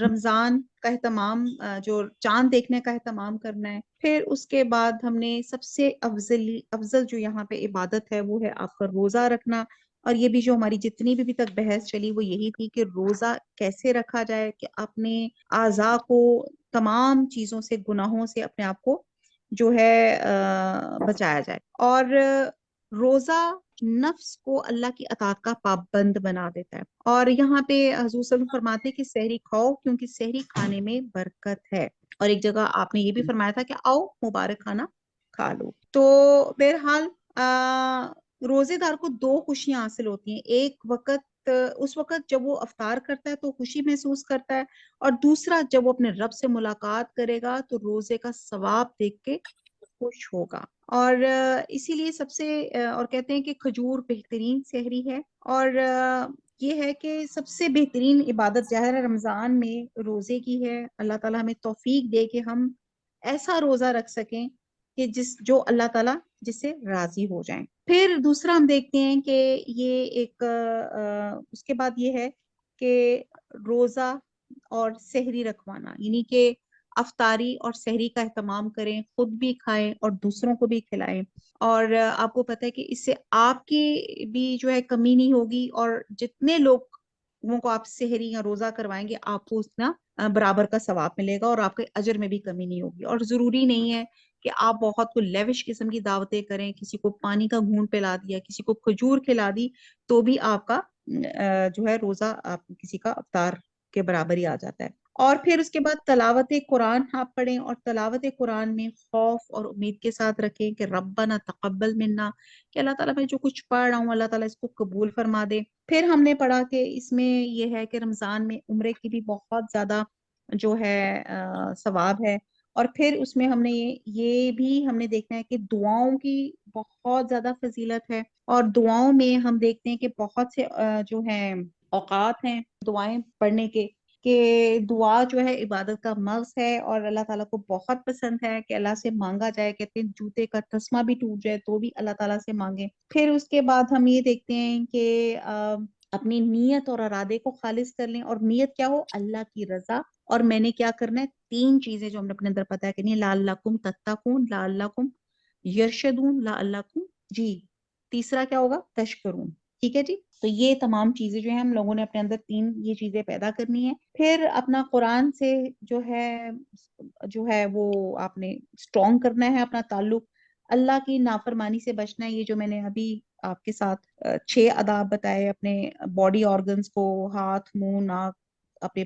رمضان کا اہتمام، جو چاند دیکھنے کا اہتمام کرنا ہے، پھر اس کے بعد ہم نے سب سے افضل جو یہاں پہ عبادت ہے وہ ہے آپ کا روزہ رکھنا، اور یہ بھی جو ہماری جتنی بھی تک بحث چلی وہ یہی تھی کہ روزہ کیسے رکھا جائے کہ اپنے اعضاء کو تمام چیزوں سے، گناہوں سے اپنے آپ کو جو ہے بچایا جائے، اور روزہ نفس کو اللہ کی اطاعت کا پابند بنا دیتا ہے۔ اور یہاں پہ حضور صلی اللہ علیہ وسلم فرماتے کہ سحری کھاؤ کیونکہ سحری کھانے میں برکت ہے، اور ایک جگہ آپ نے یہ بھی فرمایا تھا کہ آؤ مبارک کھانا کھا لو۔ تو بہرحال روزے دار کو 2 خوشیاں حاصل ہوتی ہیں، ایک وقت اس وقت جب وہ افطار کرتا ہے تو خوشی محسوس کرتا ہے، اور دوسرا جب وہ اپنے رب سے ملاقات کرے گا تو روزے کا ثواب دیکھ کے خوش ہوگا۔ اور اسی لیے سب سے اور کہتے ہیں کہ کھجور بہترین سحری ہے، اور یہ ہے کہ سب سے بہترین عبادت ظاہر رمضان میں روزے کی ہے۔ اللہ تعالیٰ ہمیں توفیق دے کہ ہم ایسا روزہ رکھ سکیں کہ جو اللہ تعالیٰ جس سے راضی ہو جائیں۔ پھر دوسرا ہم دیکھتے ہیں کہ یہ ایک اس کے بعد یہ ہے کہ روزہ اور سحری رکھوانا، یعنی کہ افطاری اور سحری کا اہتمام کریں، خود بھی کھائیں اور دوسروں کو بھی کھلائیں۔ اور آپ کو پتہ ہے کہ اس سے آپ کی بھی جو ہے کمی نہیں ہوگی، اور جتنے لوگوں کو آپ سحری یا روزہ کروائیں گے آپ کو اتنا برابر کا ثواب ملے گا، اور آپ کے اجر میں بھی کمی نہیں ہوگی۔ اور ضروری نہیں ہے کہ آپ بہت کو لیوش قسم کی دعوتیں کریں، کسی کو پانی کا گھونٹ پلا دیا، کسی کو کھجور کھلا دی، تو بھی آپ کا جو ہے روزہ آپ کسی کا افطار کے برابر ہی آ جاتا ہے۔ اور پھر اس کے بعد تلاوت قرآن آپ پڑھیں، اور تلاوت قرآن میں خوف اور امید کے ساتھ رکھیں کہ ربنا تقبل منا، کہ اللہ تعالیٰ میں جو کچھ پڑھ رہا ہوں اللہ تعالیٰ اس کو قبول فرما دے۔ پھر ہم نے پڑھا کہ اس میں یہ ہے کہ رمضان میں عمرے کی بھی بہت زیادہ جو ہے ثواب ہے۔ اور پھر اس میں ہم نے یہ بھی ہم نے دیکھنا ہے کہ دعاؤں کی بہت زیادہ فضیلت ہے، اور دعاؤں میں ہم دیکھتے ہیں کہ بہت سے جو ہیں اوقات ہیں دعائیں پڑھنے کے، کہ دعا جو ہے عبادت کا مغز ہے، اور اللہ تعالیٰ کو بہت پسند ہے کہ اللہ سے مانگا جائے، کہتے ہیں جوتے کا تسمہ بھی ٹوٹ جائے تو بھی اللہ تعالیٰ سے مانگیں۔ پھر اس کے بعد ہم یہ دیکھتے ہیں کہ اپنی نیت اور ارادے کو خالص کر لیں، اور نیت کیا ہو؟ اللہ کی رضا۔ اور میں نے کیا کرنا ہے؟ 3 چیزیں جو ہم نے اپنے اندر پتا ہے کہ نہیں، لعلکم تتقون، لعلکم یرشدون، لعلکم، جی تیسرا کیا ہوگا؟ تشکرون۔ ٹھیک ہے جی، تو یہ تمام چیزیں جو ہیں ہم لوگوں نے اپنے اندر 3 یہ چیزیں پیدا کرنی ہے۔ پھر اپنا قرآن سے جو ہے وہ آپ نے اسٹرانگ کرنا ہے اپنا تعلق، اللہ کی نافرمانی سے بچنا ہے۔ یہ جو میں نے ابھی آپ کے ساتھ 6 آداب بتائے اپنے باڈی آرگنز کو، ہاتھ، منہ، ناک، اپنے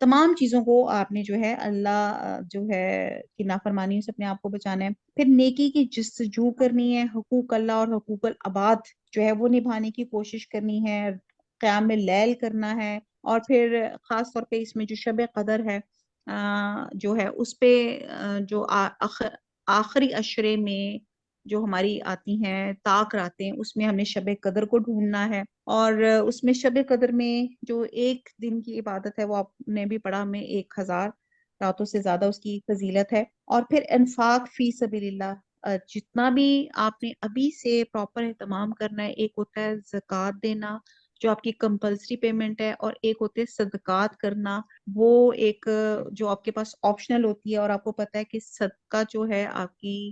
تمام چیزوں کو آپ نے جو ہے اللہ جو ہے کی نافرمانی سے اپنے آپ کو بچانا ہے۔ پھر نیکی کی جستجو کرنی ہے، حقوق اللہ اور حقوق العباد جو ہے وہ نبھانے کی کوشش کرنی ہے، قیام لیل کرنا ہے۔ اور پھر خاص طور پہ اس میں جو شب قدر ہے جو ہے اس پہ جو آخری عشرے میں جو ہماری آتی ہیں طاق راتیں، اس میں ہم نے شب قدر کو ڈھونڈنا ہے۔ اور اس میں شب قدر میں جو ایک دن کی عبادت ہے وہ آپ نے بھی پڑھا، میں 1000 راتوں سے زیادہ اس کی فضیلت ہے۔ اور پھر انفاق فی سبیل اللہ، جتنا بھی آپ نے ابھی سے پراپر اہتمام کرنا ہے۔ ایک ہوتا ہے زکوٰۃ دینا جو آپ کی کمپلسری پیمنٹ ہے، اور ایک ہوتے ہیں صدقات کرنا، وہ ایک جو آپ کے پاس آپشنل ہوتی ہے، اور آپ کو پتا ہے کہ صدقہ جو ہے آپ کی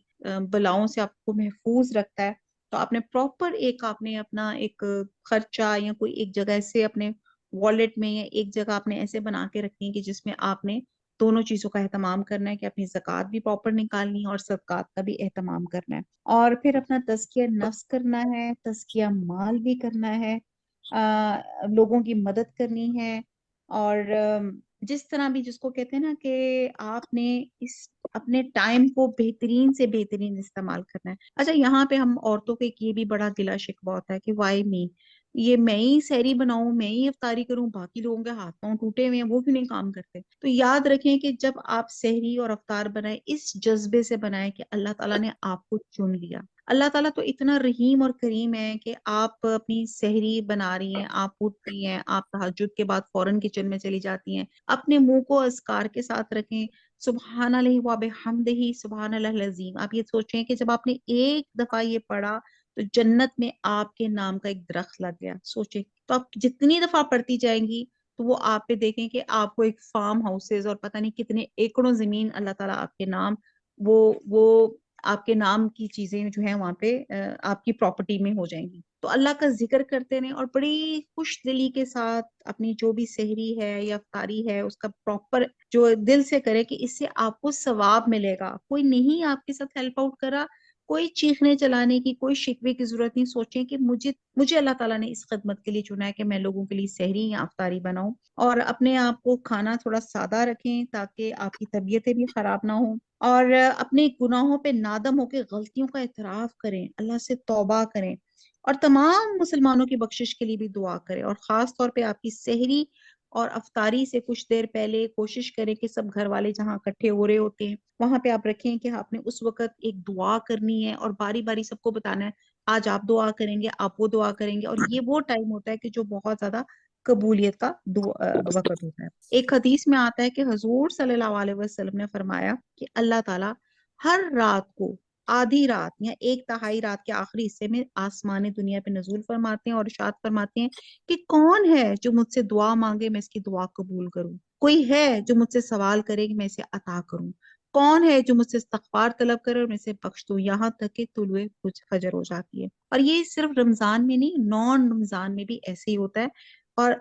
بلاؤں سے آپ کو محفوظ رکھتا ہے۔ تو آپ نے پراپر آپ نے اپنا ایک خرچہ یا کوئی ایک جگہ سے اپنے والیٹ میں یا ایک جگہ آپ نے ایسے بنا کے رکھنی ہے کہ جس میں آپ نے دونوں چیزوں کا اہتمام کرنا ہے، کہ اپنی زکوٰۃ بھی پراپر نکالنی ہے اور صدقات کا بھی اہتمام کرنا ہے۔ اور پھر اپنا تزکیہ نفس کرنا ہے، تزکیہ مال بھی کرنا ہے، لوگوں کی مدد کرنی ہے، اور جس طرح بھی جس کو کہتے ہیں نا کہ آپ نے اس اپنے ٹائم کو بہترین سے بہترین استعمال کرنا ہے۔ اچھا، یہاں پہ ہم عورتوں کے یہ بھی بڑا گلا شکوہ ہوتا ہے کہ وائی می، یہ میں ہی سحری بناؤں، میں ہی افطاری کروں، باقی لوگوں کے ہاتھ پاؤں ٹوٹے ہوئے ہیں وہ کیوں نہیں کام کرتے؟ تو یاد رکھیں کہ جب آپ سحری اور افطار بنائیں اس جذبے سے بنائیں کہ اللہ تعالیٰ نے آپ کو چن لیا۔ اللہ تعالیٰ تو اتنا رحیم اور کریم ہے کہ آپ اپنی سحری بنا رہی ہیں، آپ اٹھتی ہیں، آپ تہجد کے بعد فوراً کچن میں چلی جاتی ہیں، اپنے منہ کو اذکار کے ساتھ رکھیں، سبحان اللہ و بحمدہ سبحان اللہ العظیم۔ آپ یہ سوچیں کہ جب آپ نے ایک دفعہ یہ پڑھا تو جنت میں آپ کے نام کا ایک درخت لگ گیا، سوچیں۔ تو آپ جتنی دفعہ پڑھتی جائیں گی تو وہ آپ پہ دیکھیں کہ آپ کو ایک فارم ہاؤسز اور پتہ نہیں کتنے ایکڑوں زمین اللہ تعالیٰ آپ کے نام وہ آپ کے نام کی چیزیں جو ہیں وہاں پہ آپ کی پراپرٹی میں ہو جائیں گی۔ تو اللہ کا ذکر کرتے رہیں، اور بڑی خوش دلی کے ساتھ اپنی جو بھی سحری ہے یا افطاری ہے اس کا پراپر جو دل سے کرے کہ اس سے آپ کو ثواب ملے گا۔ کوئی نہیں آپ کے ساتھ ہیلپ آؤٹ کرا، کوئی چیخنے چلانے کی، کوئی شکوے کی ضرورت نہیں۔ سوچیں کہ مجھے اللہ تعالیٰ نے اس خدمت کے لیے چنا ہے کہ میں لوگوں کے لیے سحری یا افطاری بناؤں، اور اپنے آپ کو کھانا تھوڑا سادہ رکھیں تاکہ آپ کی طبیعتیں بھی خراب نہ ہوں، اور اپنے گناہوں پہ نادم ہو کے غلطیوں کا اعتراف کریں، اللہ سے توبہ کریں، اور تمام مسلمانوں کی بخشش کے لیے بھی دعا کریں۔ اور خاص طور پہ آپ کی سحری اور افطاری سے کچھ دیر پہلے کوشش کریں کہ سب گھر والے جہاں اکٹھے ہو رہے ہوتے ہیں وہاں پہ آپ رکھیں کہ آپ نے اس وقت ایک دعا کرنی ہے، اور باری باری سب کو بتانا ہے آج آپ دعا کریں گے، آپ وہ دعا کریں گے۔ اور یہ وہ ٹائم ہوتا ہے کہ جو بہت زیادہ قبولیت کا وقت ہوتا ہے۔ ایک حدیث میں آتا ہے کہ حضور صلی اللہ علیہ وسلم نے فرمایا کہ اللہ تعالیٰ ہر رات کو آدھی رات یا ایک تہائی رات کے آخری حصے میں آسمان دنیا پہ نزول فرماتے ہیں اور ارشاد فرماتے ہیں کہ کون ہے جو مجھ سے دعا مانگے میں اس کی دعا قبول کروں، کوئی ہے جو مجھ سے سوال کرے کہ میں اسے عطا کروں، کون ہے جو مجھ سے استغفار طلب کرے اور میں اسے بخش دوں، یہاں تک کہ طلوع فجر ہو جاتی ہے۔ اور یہ صرف رمضان میں نہیں، نان رمضان میں بھی ایسے ہی ہوتا ہے۔ اور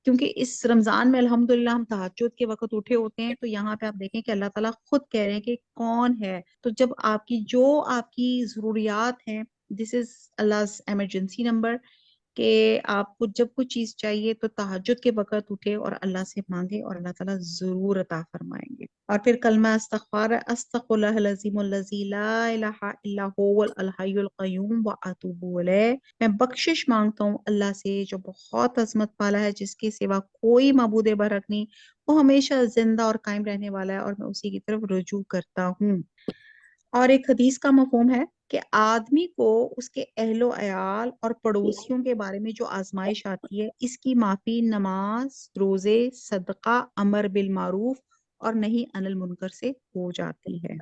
کیونکہ اس رمضان میں الحمدللہ ہم تہجد کے وقت اٹھے ہوتے ہیں، تو یہاں پہ آپ دیکھیں کہ اللہ تعالیٰ خود کہہ رہے ہیں کہ کون ہے۔ تو جب آپ کی ضروریات ہیں، دس از Allah's ایمرجنسی نمبر، کہ آپ کو جب کچھ چیز چاہیے تو تہجد کے وقت اٹھے اور اللہ سے مانگے اور اللہ تعالیٰ ضرور عطا فرمائیں گے۔ اور پھر کلمہ استغفار ہے، استغفر اللہ العظیم الذی لا الہ الا هو الحی القیوم واتوب الیہ، میں بخشش مانگتا ہوں اللہ سے جو بہت عظمت والا ہے، جس کے سوا کوئی معبود برحق نہیں، وہ ہمیشہ زندہ اور قائم رہنے والا ہے، اور میں اسی کی طرف رجوع کرتا ہوں۔ اور ایک حدیث کا مفہوم ہے کہ آدمی کو اس کے اہل و عیال اور پڑوسیوں کے بارے میں جو آزمائش آتی ہے، اس کی معافی نماز، روزے، صدقہ، امر بالمعروف اور نہیں عن المنکر سے ہو جاتی ہے۔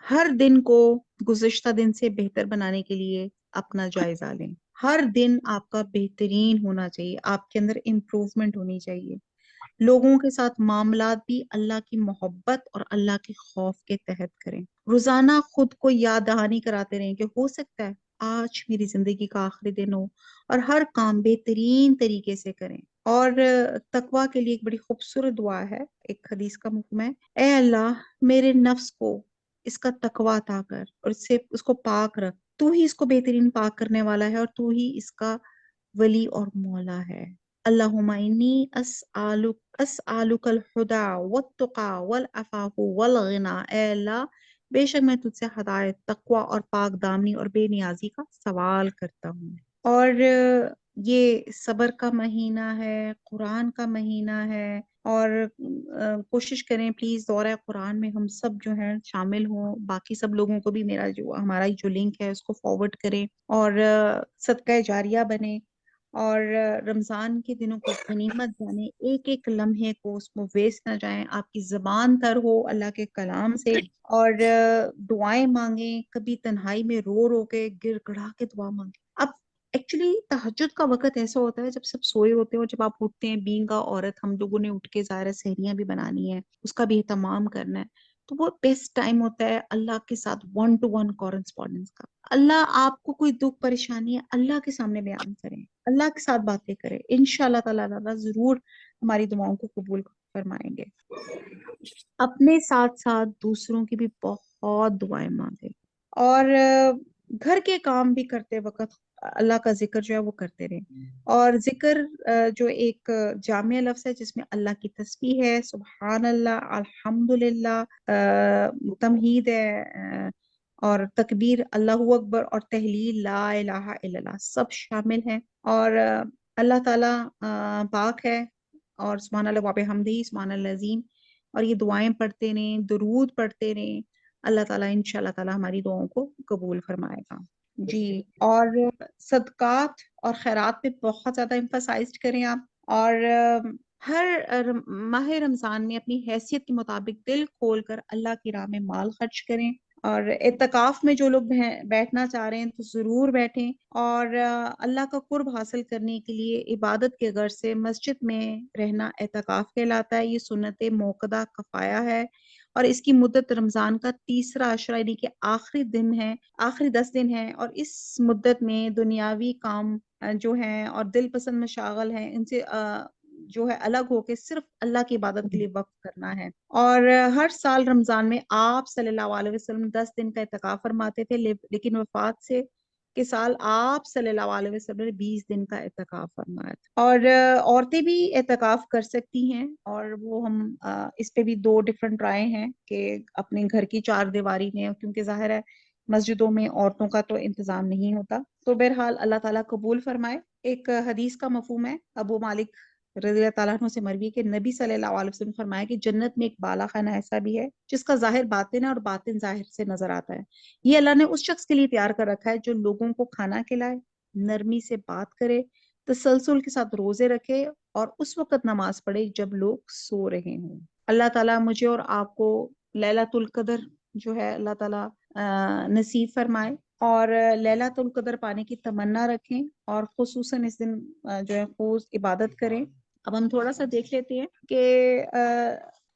ہر دن کو گزشتہ دن سے بہتر بنانے کے لیے اپنا جائزہ لیں۔ ہر دن آپ کا بہترین ہونا چاہیے، آپ کے اندر امپروومنٹ ہونی چاہیے۔ لوگوں کے ساتھ معاملات بھی اللہ کی محبت اور اللہ کے خوف کے تحت کریں۔ روزانہ خود کو یاد دہانی کراتے رہیں کہ ہو سکتا ہے آج میری زندگی کا آخری دن ہو، اور ہر کام بہترین طریقے سے کریں۔ اور تقوی کے لیے ایک بڑی خوبصورت دعا ہے، ایک حدیث کا مفہوم ہے، اے اللہ میرے نفس کو اس کا تقوی عطا کر اور اس کو پاک رکھ، تو ہی اس کو بہترین پاک کرنے والا ہے اور تو ہی اس کا ولی اور مولا ہے۔ اللہم انی اسآلک الہدی والتقی والعفاف والغنی، اے اللہ بے شک میں تجھ سے ہدایت، تقوی اور پاک دامنی اور بے نیازی کا سوال کرتا ہوں۔ اور یہ صبر کا مہینہ ہے، قرآن کا مہینہ ہے، اور کوشش کریں پلیز دورہ قرآن میں ہم سب جو ہیں شامل ہوں، باقی سب لوگوں کو بھی ہمارا جو لنک ہے اس کو فارورڈ کریں اور صدقہ جاریہ بنے، اور رمضان کے دنوں کو غنیمت جانیں، ایک ایک لمحے کو اس میں ویسٹ نہ جائیں، آپ کی زبان تر ہو اللہ کے کلام سے، اور دعائیں مانگیں، کبھی تنہائی میں رو رو کے گر گڑا کے دعا مانگیں۔ اب ایکچولی تہجد کا وقت ایسا ہوتا ہے جب سب سوئے ہوتے ہیں، اور جب آپ اٹھتے ہیں بینگ کا عورت، ہم لوگوں نے اٹھ کے ظاہر سحریاں بھی بنانی ہے، اس کا بھی اہتمام کرنا ہے، تو وہ بیسٹ ٹائم ہوتا ہے اللہ کے ساتھ 1-to-1 کورسپونڈنس کا۔ اللہ آپ کو کوئی دکھ پریشانی ہے اللہ کے سامنے بیان کریں، اللہ کے ساتھ باتیں کریں، انشاءاللہ تعالیٰ ضرور ہماری دعاؤں کو قبول فرمائیں گے۔ اپنے ساتھ ساتھ دوسروں کی بھی بہت دعائیں مانگیں، اور گھر کے کام بھی کرتے وقت اللہ کا ذکر جو ہے وہ کرتے رہیں۔ اور ذکر جو ایک جامع لفظ ہے جس میں اللہ کی تسبیح ہے، سبحان اللہ، الحمدللہ، تمہید ہے، اور تکبیر اللہ اکبر، اور تحلیل لا الہ الا اللہ، سب شامل ہیں۔ اور اللہ تعالیٰ پاک ہے، اور سبحان اللہ و بحمدہ سبحان اللہ العظیم، اور یہ دعائیں پڑھتے رہیں، درود پڑھتے رہیں، اللہ تعالیٰ انشاءاللہ تعالیٰ ہماری دعاؤں کو قبول فرمائے گا۔ جی، اور صدقات اور خیرات پہ بہت زیادہ امفسائزڈ کریں آپ، اور ہر ماہ رمضان میں اپنی حیثیت کے مطابق دل کھول کر اللہ کی راہ میں مال خرچ کریں، اور اعتکاف میں جو لوگ بیٹھنا چاہ رہے ہیں تو ضرور بیٹھیں، اور اللہ کا قرب حاصل کرنے کے لیے عبادت کے غرض سے مسجد میں رہنا اعتکاف کہلاتا ہے۔ یہ سنت موقدہ کفایہ ہے، اور اس کی مدت رمضان کا تیسرا عشرہ یعنی کہ آخری دن ہے، آخری 10 دن ہے، اور اس مدت میں دنیاوی کام جو ہیں اور دل پسند مشاغل ہیں ان سے جو ہے الگ ہو کے صرف اللہ کی عبادت کے لیے وقف کرنا ہے۔ اور ہر سال رمضان میں آپ صلی اللہ علیہ وسلم 10 دن کا اعتکاف فرماتے تھے، لیکن وفات سے کے سال آپ صلی اللہ علیہ وسلم نے 20 دن کا اعتکاف فرمایا تھا۔ اور عورتیں بھی اعتکاف کر سکتی ہیں، اور وہ ہم اس پہ بھی 2 ڈفرنٹ رائے ہیں کہ اپنے گھر کی 4 دیواری میں، کیونکہ ظاہر ہے مسجدوں میں عورتوں کا تو انتظام نہیں ہوتا، تو بہرحال اللہ تعالیٰ قبول فرمائے۔ ایک حدیث کا مفہوم ہے، ابو مالک رضی اللہ تعالیٰ عنہ سے مروی ہے کہ نبی صلی اللہ علیہ وسلم فرمایا کہ جنت میں ایک بالا خانہ ایسا بھی ہے جس کا ظاہر باطن ہے اور باطن ظاہر سے نظر آتا ہے۔ یہ اللہ نے اس شخص کے لیے تیار کر رکھا ہے جو لوگوں کو کھانا کھلائے، نرمی سے بات کرے، تسلسل کے ساتھ روزے رکھے، اور اس وقت نماز پڑھے جب لوگ سو رہے ہوں۔ اللہ تعالیٰ مجھے اور آپ کو لیلۃ القدر جو ہے اللہ تعالیٰ نصیب فرمائے، اور لیلۃ القدر پانے کی تمنا رکھیں، اور خصوصاً اس دن جو ہے خوب عبادت کریں۔ اب ہم تھوڑا سا دیکھ لیتے ہیں کہ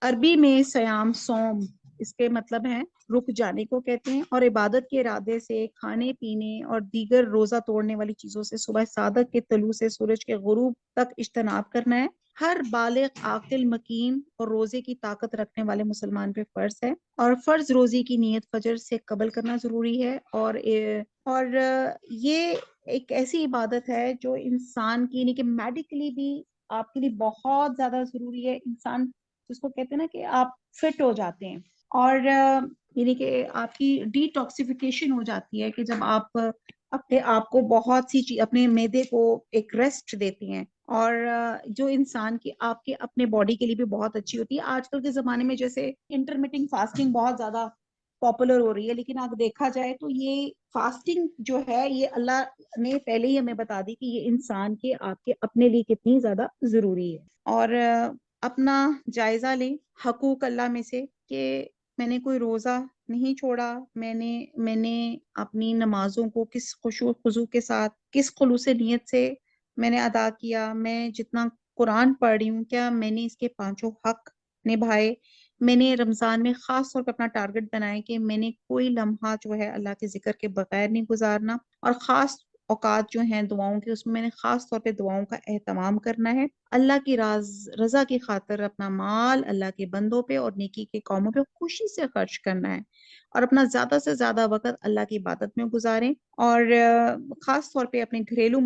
عربی میں سیام، صوم، اس کے مطلب ہیں رک جانے کو کہتے ہیں، اور عبادت کے ارادے سے کھانے پینے اور دیگر روزہ توڑنے والی چیزوں سے صبح صادق کے طلوع سے سورج کے غروب تک اجتناب کرنا ہے۔ ہر بالغ، عاقل، مکین اور روزے کی طاقت رکھنے والے مسلمان پہ فرض ہے، اور فرض روزی کی نیت فجر سے قبل کرنا ضروری ہے، اور یہ ایک ایسی عبادت ہے جو انسان کی، یعنی کہ میڈیکلی بھی آپ کے لیے بہت زیادہ ضروری ہے۔ انسان جس کو کہتے ہیں نا کہ آپ فٹ ہو جاتے ہیں، اور یعنی کہ آپ کی ڈی ٹاکسیفیکیشن ہو جاتی ہے کہ جب آپ اپنے آپ کو بہت سی چیز، اپنے معدے کو ایک ریسٹ دیتی ہیں، اور جو انسان کی آپ کے اپنے باڈی کے لیے بھی بہت اچھی ہوتی ہے۔ آج کل کے زمانے میں جیسے انٹرمیٹنگ فاسٹنگ بہت زیادہ پاپولر ہو رہی ہے، لیکن اگر دیکھا جائے تو یہ فاسٹنگ جو ہے یہ اللہ نے پہلے ہی ہمیں بتا دی کہ یہ انسان کے، آپ کے اپنے لیے کتنی زیادہ ضروری ہے۔ اور اپنا جائزہ لیں حقوق اللہ میں سے، کہ میں نے کوئی روزہ نہیں چھوڑا، میں نے اپنی نمازوں کو کس خشوع خضوع کے ساتھ، کس خلوص نیت سے میں نے ادا کیا، میں جتنا قرآن پڑھ رہی ہوں کیا میں نے اس کے پانچوں حق نبھائے، میں نے رمضان میں خاص طور پہ اپنا ٹارگٹ بنایا کہ میں نے کوئی لمحہ جو ہے اللہ کے ذکر کے بغیر نہیں گزارنا، اور خاص اوقات جو ہیں دعاؤں کے، اس میں نے خاص طور پہ دعاؤں کا اہتمام کرنا ہے، اللہ کی رضا کی خاطر اپنا مال اللہ کے بندوں پہ اور نیکی کے کاموں پہ خوشی سے خرچ کرنا ہے، اور اپنا زیادہ سے زیادہ وقت اللہ کی عبادت میں گزاریں، اور خاص طور پہ اپنے گھریلو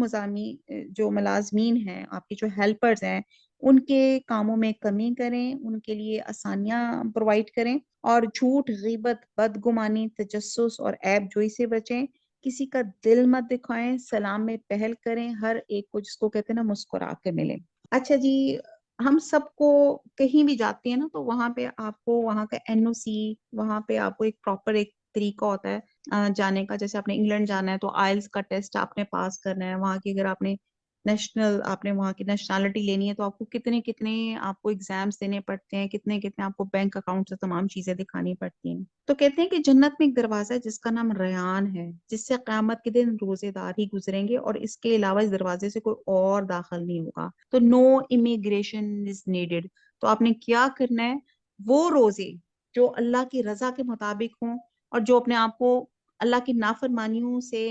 جو ملازمین ہیں، آپ کی جو ہیلپرز ہیں، ان کے کاموں میں کمی کریں، ان کے لیے آسانیاں پرووائڈ کریں، اور جھوٹ، غیبت، بدگمانی، تجسس اور عیب جوئی سے بچیں، کسی کا دل مت دکھائیں، سلام میں پہل کریں، ہر ایک کو جس کو کہتے ہیں نا مسکرا کے ملیں۔ اچھا جی، ہم سب کو کہیں بھی جاتے ہیں نا تو وہاں پہ آپ کو وہاں کا NOC، وہاں پہ آپ کو ایک پراپر ایک طریقہ ہوتا ہے جانے کا۔ جیسے آپ نے انگلینڈ جانا ہے تو آئلس کا ٹیسٹ آپ نے پاس کرنا ہے، وہاں کی اگر آپ نے وہاں کی نیشنلٹی لینی ہے تو آپ کو کتنے آپ کو ایگزامس دینے پڑتے ہیں، کتنے آپ کو بینک اکاؤنٹ سے تمام چیزیں دکھانی پڑتی ہیں۔ تو کہتے ہیں کہ جنت میں ایک دروازہ ہے جس کا نام ریان ہے، جس سے قیامت کے دن روزے دار ہی گزریں گے، اور اس کے علاوہ اس دروازے سے کوئی اور داخل نہیں ہوگا، تو نو امیگریشن از نیڈڈ۔ تو آپ نے کیا کرنا ہے، وہ روزے جو اللہ کی رضا کے مطابق ہوں، اور جو اپنے آپ کو اللہ کی نافرمانیوں سے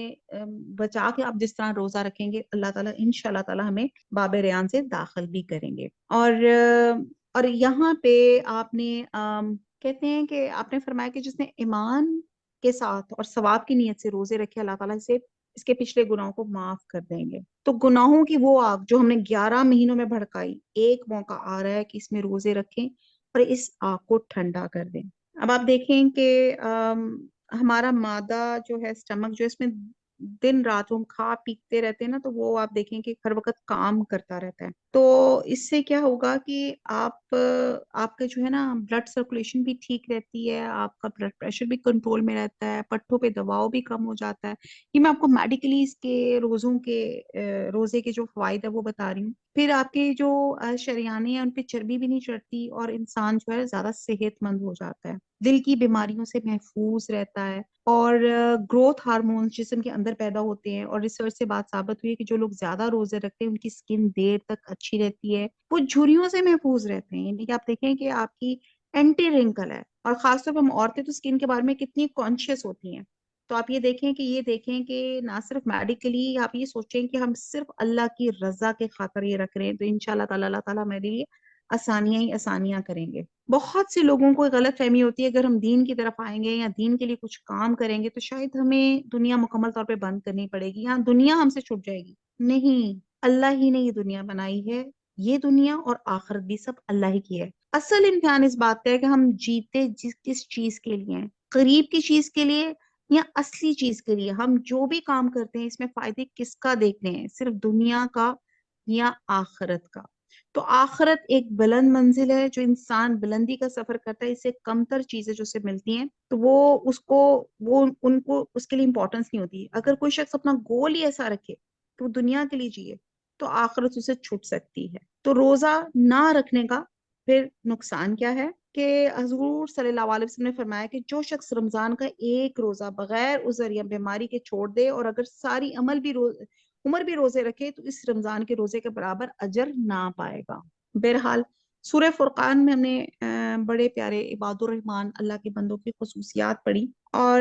بچا کے آپ جس طرح روزہ رکھیں گے، اللہ تعالیٰ انشاءاللہ تعالیٰ ہمیں باب ریان سے داخل بھی کریں گے۔ اور یہاں پہ آپ نے کہتے ہیں کہ آپ نے فرمایا کہ جس نے ایمان کے ساتھ اور ثواب کی نیت سے روزے رکھے، اللہ تعالیٰ اسے اس کے پچھلے گناہوں کو معاف کر دیں گے۔ تو گناہوں کی وہ آگ جو ہم نے 11 مہینوں میں بھڑکائی، ایک موقع آ رہا ہے کہ اس میں روزے رکھیں اور اس آگ کو ٹھنڈا کر دیں۔ اب آپ دیکھیں کہ ہمارا معدہ جو ہے، اسٹمک جو ہے، اس میں دن رات ہم کھا پیتے رہتے ہیں نا، تو وہ آپ دیکھیں کہ ہر وقت کام کرتا رہتا ہے۔ تو اس سے کیا ہوگا کہ آپ کا جو ہے نا بلڈ سرکولیشن بھی ٹھیک رہتی ہے، آپ کا بلڈ پریشر بھی کنٹرول میں رہتا ہے، پٹھوں پہ دباؤ بھی کم ہو جاتا ہے۔ یہ میں آپ کو میڈیکلی اس کے روزے کے جو فوائد ہے وہ بتا رہی ہوں۔ پھر آپ کے جو شریانے ہیں ان پہ چربی بھی نہیں چڑھتی، اور انسان جو ہے زیادہ صحت مند ہو جاتا ہے، دل کی بیماریوں سے محفوظ رہتا ہے، اور گروتھ ہارمونز جسم کے اندر پیدا ہوتے ہیں، اور ریسرچ سے بات ثابت ہوئی ہے کہ جو لوگ زیادہ روزے رکھتے ہیں ان کی سکن دیر تک اچھی رہتی ہے، وہ جھریوں سے محفوظ رہتے ہیں۔ یعنی کہ آپ دیکھیں کہ آپ کی اینٹی رنکل ہے، اور خاص طور پہ ہم عورتیں تو سکن کے بارے میں کتنی کانشیس ہوتی ہیں۔ تو آپ یہ دیکھیں کہ نہ صرف میڈیکلی آپ یہ سوچیں کہ ہم صرف اللہ کی رضا کے خاطر یہ رکھ رہے ہیں، تو انشاءاللہ تعالیٰ اللہ تعالیٰ میرے لیے آسانیاں ہی آسانیاں کریں گے۔ بہت سے لوگوں کو غلط فہمی ہوتی ہے اگر ہم دین کی طرف آئیں گے یا دین کے لیے کچھ کام کریں گے تو شاید ہمیں دنیا مکمل طور پہ بند کرنی پڑے گی، یا دنیا ہم سے چھٹ جائے گی۔ نہیں، اللہ ہی نے یہ دنیا بنائی ہے، یہ دنیا اور آخرت بھی سب اللہ ہی کی ہے۔ اصل امتحان اس بات کا ہے کہ ہم جیتے کس چیز کے لیے ہیں، قریب کی چیز کے لیے یا اصلی چیز کے لیے۔ ہم جو بھی کام کرتے ہیں اس میں فائدے کس کا دیکھنے ہیں، صرف دنیا کا یا آخرت کا؟ تو آخرت ایک بلند منزل ہے، جو انسان بلندی کا سفر کرتا ہے، اس سے کم تر چیزیں جو سے ملتی ہیں تو ان کو اس کے لیے امپورٹنس نہیں ہوتی۔ اگر کوئی شخص اپنا گول ہی ایسا رکھے کہ وہ دنیا کے لیے جیے تو آخرت اسے چھوٹ سکتی ہے۔ تو روزہ نہ رکھنے کا پھر نقصان کیا ہے؟ کہ حضور صلی اللہ علیہ وسلم نے فرمایا کہ جو شخص رمضان کا ایک روزہ بغیر عذر یا بیماری کے چھوڑ دے اور اگر ساری عمر بھی روزے رکھے تو اس رمضان کے روزے کے برابر اجر نہ پائے گا۔ بہرحال سورہ فرقان میں ہم نے بڑے پیارے عباد الرحمن اللہ کے بندوں کی خصوصیات پڑھی، اور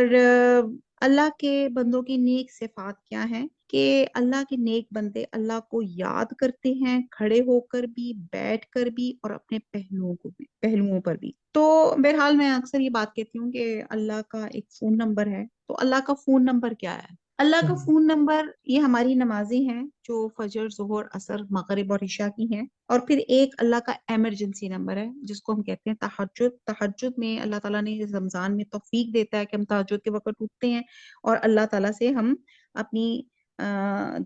اللہ کے بندوں کی نیک صفات کیا ہیں کہ اللہ کے نیک بندے اللہ کو یاد کرتے ہیں، کھڑے ہو کر بھی، بیٹھ کر بھی، اور اپنے پہلوؤں پر بھی۔ تو بہرحال میں اکثر یہ بات کہتی ہوں کہ اللہ کا ایک فون نمبر ہے، تو اللہ کا فون نمبر کیا ہے؟ اللہ کا فون نمبر یہ ہماری نمازیں ہیں جو فجر، ظہر، عصر، مغرب اور عشاء کی ہیں، اور پھر ایک اللہ کا ایمرجنسی نمبر ہے جس کو ہم کہتے ہیں تہجد۔ تہجد میں اللہ تعالیٰ نے رمضان میں توفیق دیتا ہے کہ ہم تہجد کے وقت اٹھتے ہیں اور اللہ تعالیٰ سے ہم اپنی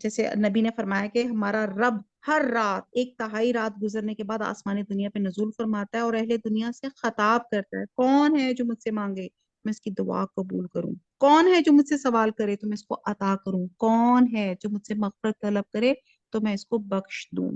جیسے نبی نے فرمایا کہ ہمارا رب ہر رات ایک تہائی رات گزرنے کے بعد آسمانی دنیا پہ نزول فرماتا ہے اور اہل دنیا سے خطاب کرتا ہے، کون ہے جو مجھ سے مانگے میں اس کی دعا قبول کروں، کون ہے جو مجھ سے سوال کرے تو میں اس کو عطا کروں، کون ہے جو مجھ سے مغفرت طلب کرے تو میں اس کو بخش دوں۔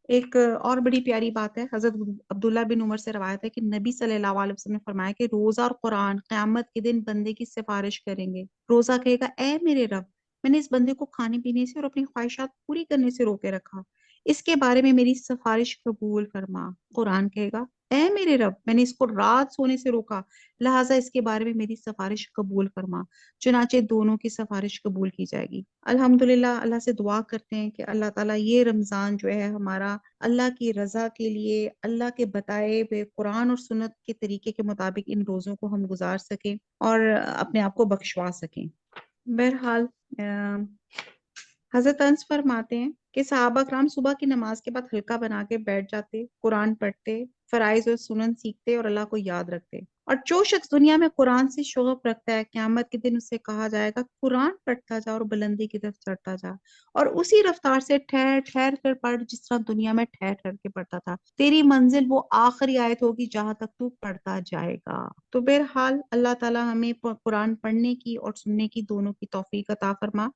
ایک اور بڑی پیاری بات ہے، حضرت عبداللہ بن عمر سے روایت ہے کہ نبی صلی اللہ علیہ وسلم نے فرمایا کہ روزہ اور قرآن قیامت کے دن بندے کی سفارش کریں گے۔ روزہ کہے گا اے میرے رب، میں نے اس بندے کو کھانے پینے سے اور اپنی خواہشات پوری کرنے سے روکے رکھا، اس کے بارے میں میری سفارش قبول فرما۔ قرآن کہے گا اے میرے رب، میں نے اس کو رات سونے سے روکا، لہٰذا اس کے بارے میں میری سفارش قبول فرما۔ چنانچہ دونوں کی سفارش قبول کی جائے گی۔ الحمدللہ اللہ سے دعا کرتے ہیں کہ اللہ تعالیٰ یہ رمضان جو ہے ہمارا اللہ کی رضا کے لیے، اللہ کے بتائے ہوئے قرآن اور سنت کے طریقے کے مطابق ان روزوں کو ہم گزار سکیں اور اپنے آپ کو بخشوا سکیں۔ بہرحال حضرت انس فرماتے ہیں کہ صحابہ کرام صبح کی نماز کے بعد حلقہ بنا کے بیٹھ جاتے، قرآن پڑھتے، فرائض اور سنن سیکھتے اور اللہ کو یاد رکھتے، اور جو شخص دنیا میں قرآن سے شغف رکھتا ہے قیامت کے دن اس سے کہا جائے گا قرآن پڑھتا جا اور بلندی کی طرف چڑھتا جا، اور اسی رفتار سے ٹھہر ٹھہر کر پڑھ جس طرح دنیا میں ٹھہر ٹھہر کے پڑھتا تھا، تیری منزل وہ آخری آیت ہوگی جہاں تک تو پڑھتا جائے گا۔ تو بہرحال اللہ تعالیٰ ہمیں قرآن پڑھنے کی اور سننے کی دونوں کی توفیق عطا فرما۔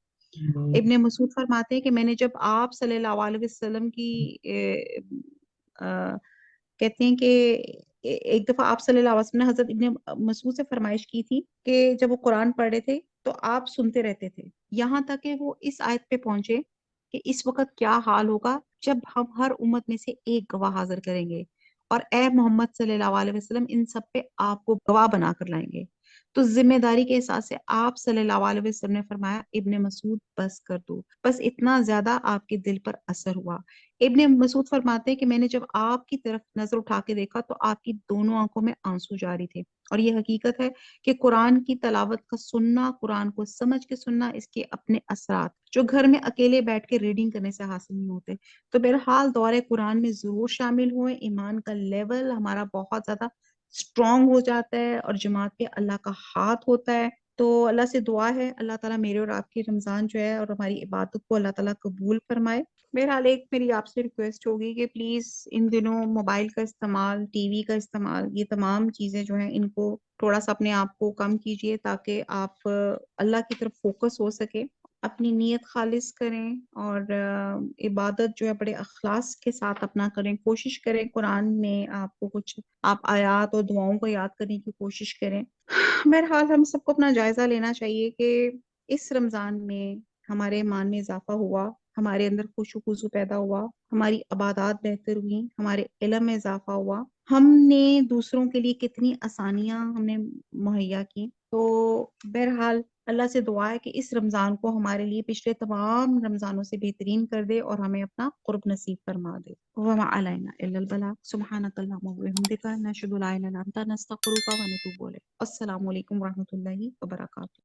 ابن مسعود فرماتے ہیں کہ میں نے جب آپ صلی اللہ علیہ وسلم کی کہتے ہیں کہ ایک دفعہ آپ صلی اللہ علیہ وسلم نے حضرت ابن مسعود سے فرمائش کی تھی کہ جب وہ قرآن پڑھ رہے تھے تو آپ سنتے رہتے تھے یہاں تک کہ وہ اس آیت پہ پہنچے کہ اس وقت کیا حال ہوگا جب ہم ہر امت میں سے ایک گواہ حاضر کریں گے اور اے محمد صلی اللہ علیہ وسلم ان سب پہ آپ کو گواہ بنا کر لائیں گے۔ تو ذمہ داری کے احساس سے آپ صلی اللہ علیہ وسلم نے فرمایا ابن مسعود بس کر دو، بس اتنا زیادہ آپ کے دل پر اثر ہوا۔ ابن مسعود فرماتے ہیں کہ میں نے جب آپ کی طرف نظر اٹھا کے دیکھا تو آپ کی دونوں آنکھوں میں آنسو جاری تھے، اور یہ حقیقت ہے کہ قرآن کی تلاوت کا سننا، قرآن کو سمجھ کے سننا، اس کے اپنے اثرات جو گھر میں اکیلے بیٹھ کے ریڈنگ کرنے سے حاصل نہیں ہوتے۔ تو بہرحال دورہ قرآن میں ضرور شامل ہوئے، ایمان کا لیول ہمارا بہت زیادہ اسٹرانگ ہو جاتا ہے اور جماعت پہ اللہ کا ہاتھ ہوتا ہے۔ تو اللہ سے دعا ہے اللہ تعالیٰ میرے اور آپ کی رمضان جو ہے اور ہماری عبادت کو اللہ تعالیٰ قبول فرمائے۔ بہرحال ایک میری آپ سے ریکویسٹ ہوگی کہ پلیز ان دنوں موبائل کا استعمال، ٹی وی کا استعمال، یہ تمام چیزیں جو ہیں ان کو تھوڑا سا اپنے آپ کو کم کیجئے تاکہ آپ اللہ کی طرف فوکس ہو سکے، اپنی نیت خالص کریں اور عبادت جو ہے بڑے اخلاص کے ساتھ اپنا کریں، کوشش کریں قرآن میں آپ کو کچھ آپ آیات اور دعاؤں کو یاد کرنے کی کوشش کریں۔ بہرحال ہم سب کو اپنا جائزہ لینا چاہیے کہ اس رمضان میں ہمارے ایمان میں اضافہ ہوا، ہمارے اندر خشوع و خضوع پیدا ہوا، ہماری عبادات بہتر ہوئیں، ہمارے علم میں اضافہ ہوا، ہم نے دوسروں کے لیے کتنی آسانیاں ہم نے مہیا کی۔ تو بہرحال اللہ سے دعا ہے کہ اس رمضان کو ہمارے لیے پچھلے تمام رمضانوں سے بہترین کر دے اور ہمیں اپنا قرب نصیب فرما دے۔ وما علینا الا البلاغ، سبحانک اللہم وبحمدک، نشہد ان لا الہ الا انت، نستغفرک ونتوب الیک۔ السلام علیکم ورحمۃ اللہ وبرکاتہ۔